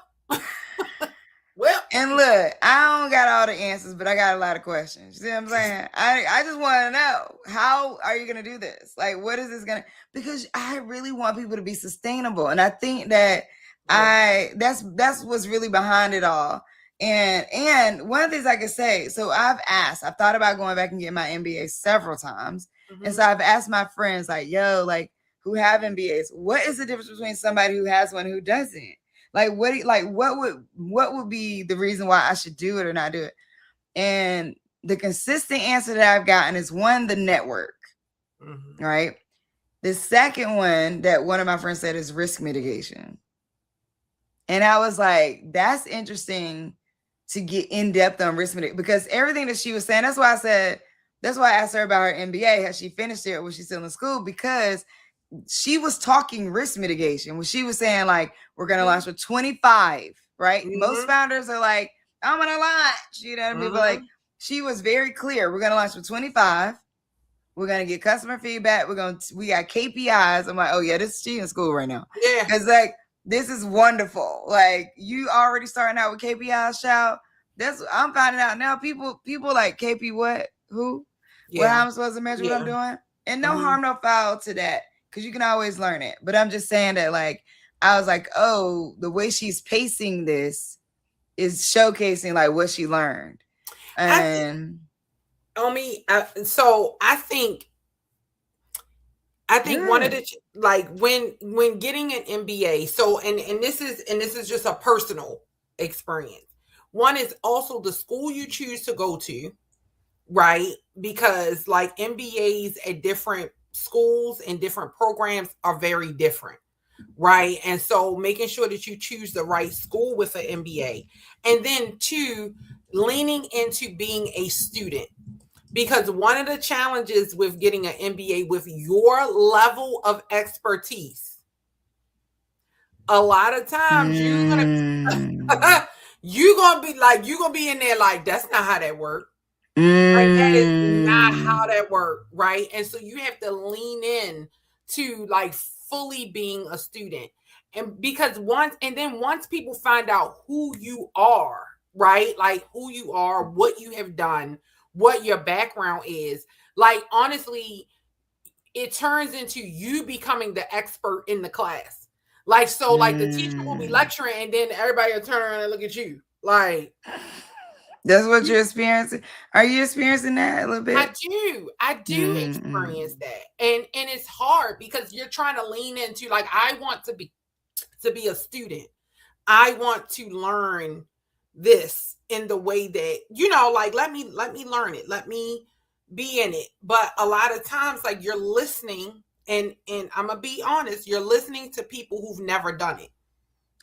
Well, And look, I don't got all the answers, but I got a lot of questions. You see what I'm saying? I just want to know, how are you going to do this? Like, what is this going to, because I really want people to be sustainable. And I think that that's what's really behind it all. And one of the things I could say, so I've thought about going back and getting my MBA several times. Mm-hmm. And so I've asked my friends, like, yo, like, who have MBAs, what is the difference between somebody who has one who doesn't? Like, what would be the reason why I should do it or not do it? And the consistent answer that I've gotten is, one, the network, right? The second one that one of my friends said is risk mitigation. And I was like, that's interesting to get in depth on risk mitigation, because everything that she was saying, that's why I asked her about her MBA. Has she finished it, or was she still in school? Because she was talking risk mitigation when she was saying, like, we're going to launch with 25, right? Most founders are like, I'm going to launch, you know what I mean? But like, she was very clear. We're going to launch with 25. We're going to get customer feedback. We got KPIs. I'm like, oh yeah, she in school right now. Yeah. Cause like, this is wonderful. Like, you already starting out with KPIs, child. I'm finding out now. People like, KP what? Who? Yeah. What I'm supposed to measure what I'm doing? And no harm, no foul to that, because you can always learn it. But I'm just saying that, like, I was like, oh, the way she's pacing this is showcasing like what she learned. And so I think one of the, like, when getting an MBA, so and this is just a personal experience. One is also the school you choose to go to, right? Because like MBAs at different schools and different programs are very different, right? And so making sure that you choose the right school with an MBA. And then two, leaning into being a student. Because one of the challenges with getting an MBA with your level of expertise, a lot of times you're gonna be in there like, that's not how that works. Like, that is not how that works, right? And so you have to lean in to like fully being a student. And because once people find out who you are, right? Like who you are, what you have done, what your background is, like, honestly, it turns into you becoming the expert in the class. Like, so like the teacher will be lecturing and then everybody will turn around and look at you. Like, that's what you're experiencing. Are you experiencing that a little bit? I do experience that. And it's hard because you're trying to lean into, like, I want to be a student. I want to learn this in the way that, you know, like, let me learn it. Let me be in it. But a lot of times, like, you're listening, and I'm gonna be honest, you're listening to people who've never done it.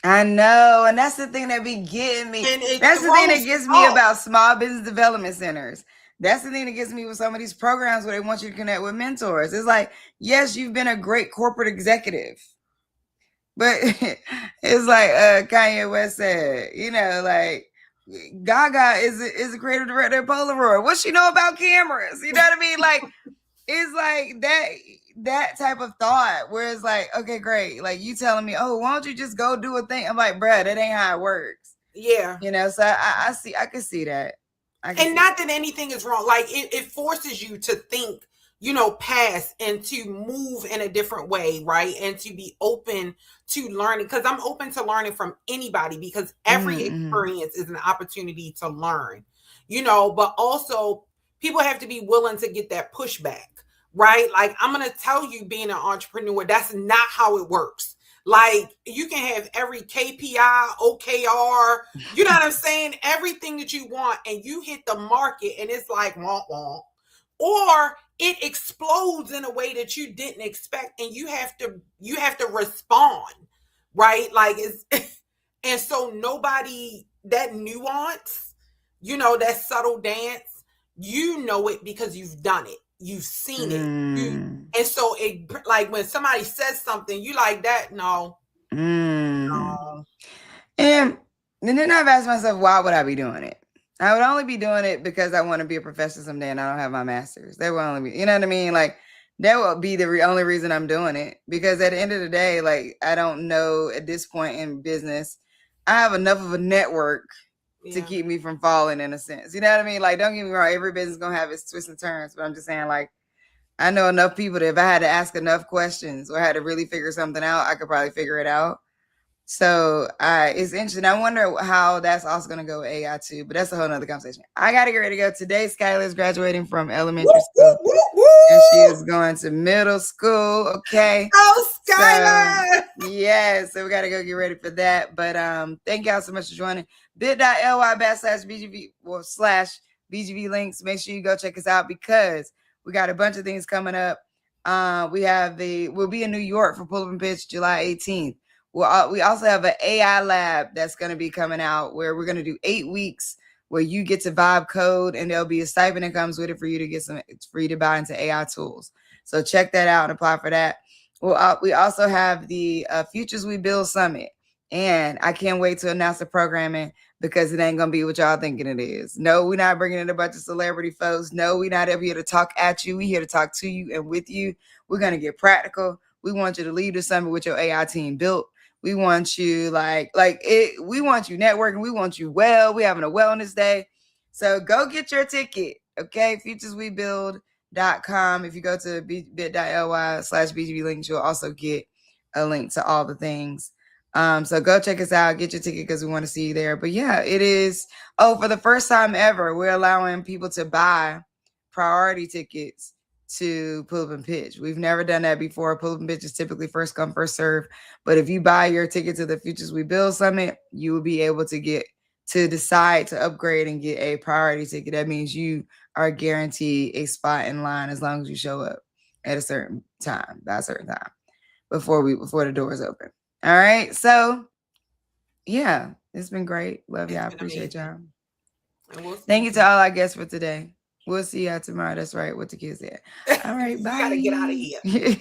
I know, and that's the thing that be getting me. That's the thing that gets me about small business development centers. That's the thing that gets me with some of these programs where they want you to connect with mentors. It's like, yes, you've been a great corporate executive, but it's like Kanye West said, you know, like, Gaga is a creative director at Polaroid. What she know about cameras? You know what I mean? Like, it's like that type of thought where it's like, okay, great. Like, you telling me, oh, why don't you just go do a thing? I'm like, bruh, that ain't how it works. Yeah. You know, so I can see that. And not that anything is wrong. Like, it forces you to think, you know, past and to move in a different way, right? And to be open to learning, because I'm open to learning from anybody, because every experience is an opportunity to learn, you know, but also people have to be willing to get that pushback, right? Like, I'm going to tell you, being an entrepreneur, that's not how it works. Like, you can have every KPI, OKR, you know what I'm saying? Everything that you want, and you hit the market and it's like, womp womp. Or it explodes in a way that you didn't expect, and you have to respond, right? Like, it's and so nobody, that nuance, you know, that subtle dance, you know it because you've done it, you've seen it, and so it, like, when somebody says something, you like that, no. And then I've asked myself, why would I be doing it? I would only be doing it because I want to be a professor someday and I don't have my master's. That will only be, you know what I mean? Like, that will be the only reason I'm doing it. Because at the end of the day, like, I don't know at this point in business, I have enough of a network to keep me from falling, in a sense. You know what I mean? Like, don't get me wrong, every business gonna have its twists and turns, but I'm just saying, like, I know enough people that if I had to ask enough questions or had to really figure something out, I could probably figure it out. So it's interesting. I wonder how that's also going to go with AI too, but that's a whole nother conversation. I got to get ready to go. Today, Skylar's graduating from elementary school. And she is going to middle school. Okay. Oh, Skylar. So, yeah. So we got to go get ready for that. But thank y'all so much for joining. bit.ly/BGV /BGV links. Make sure you go check us out because we got a bunch of things coming up. We'll be in New York for Pull Up and Pitch July 18th. We also have an AI lab that's going to be coming out where we're going to do 8 weeks where you get to vibe code and there'll be a stipend that comes with it for you to get it's free to buy into AI tools. So check that out and apply for that. Well, we also have the Futures We Build Summit, and I can't wait to announce the programming because it ain't going to be what y'all thinking it is. No, we're not bringing in a bunch of celebrity folks. No, we're not ever here to talk at you. We're here to talk to you and with you. We're going to get practical. We want you to leave the summit with your AI team built. We want you we want you networking. We want you well. We're having a wellness day. So go get your ticket. Okay. futureswebuild.com. If you go to bit.ly/BGV links, you'll also get a link to all the things. So go check us out, get your ticket because we want to see you there. But yeah, it is. Oh, for the first time ever, we're allowing people to buy priority tickets to Pull Up and Pitch. We've never done that before. Pull Up and Pitch is typically first come, first serve. But if you buy your ticket to the Futures We Build Summit, you will be able to decide to upgrade and get a priority ticket. That means you are guaranteed a spot in line as long as you show up at a certain time, by a certain time, before the doors open. All right. So yeah, it's been great. Love y'all. Appreciate y'all. Thank you to all our guests for today. We'll see y'all tomorrow. That's right. What the kids said. All right. Bye. Gotta get out of here.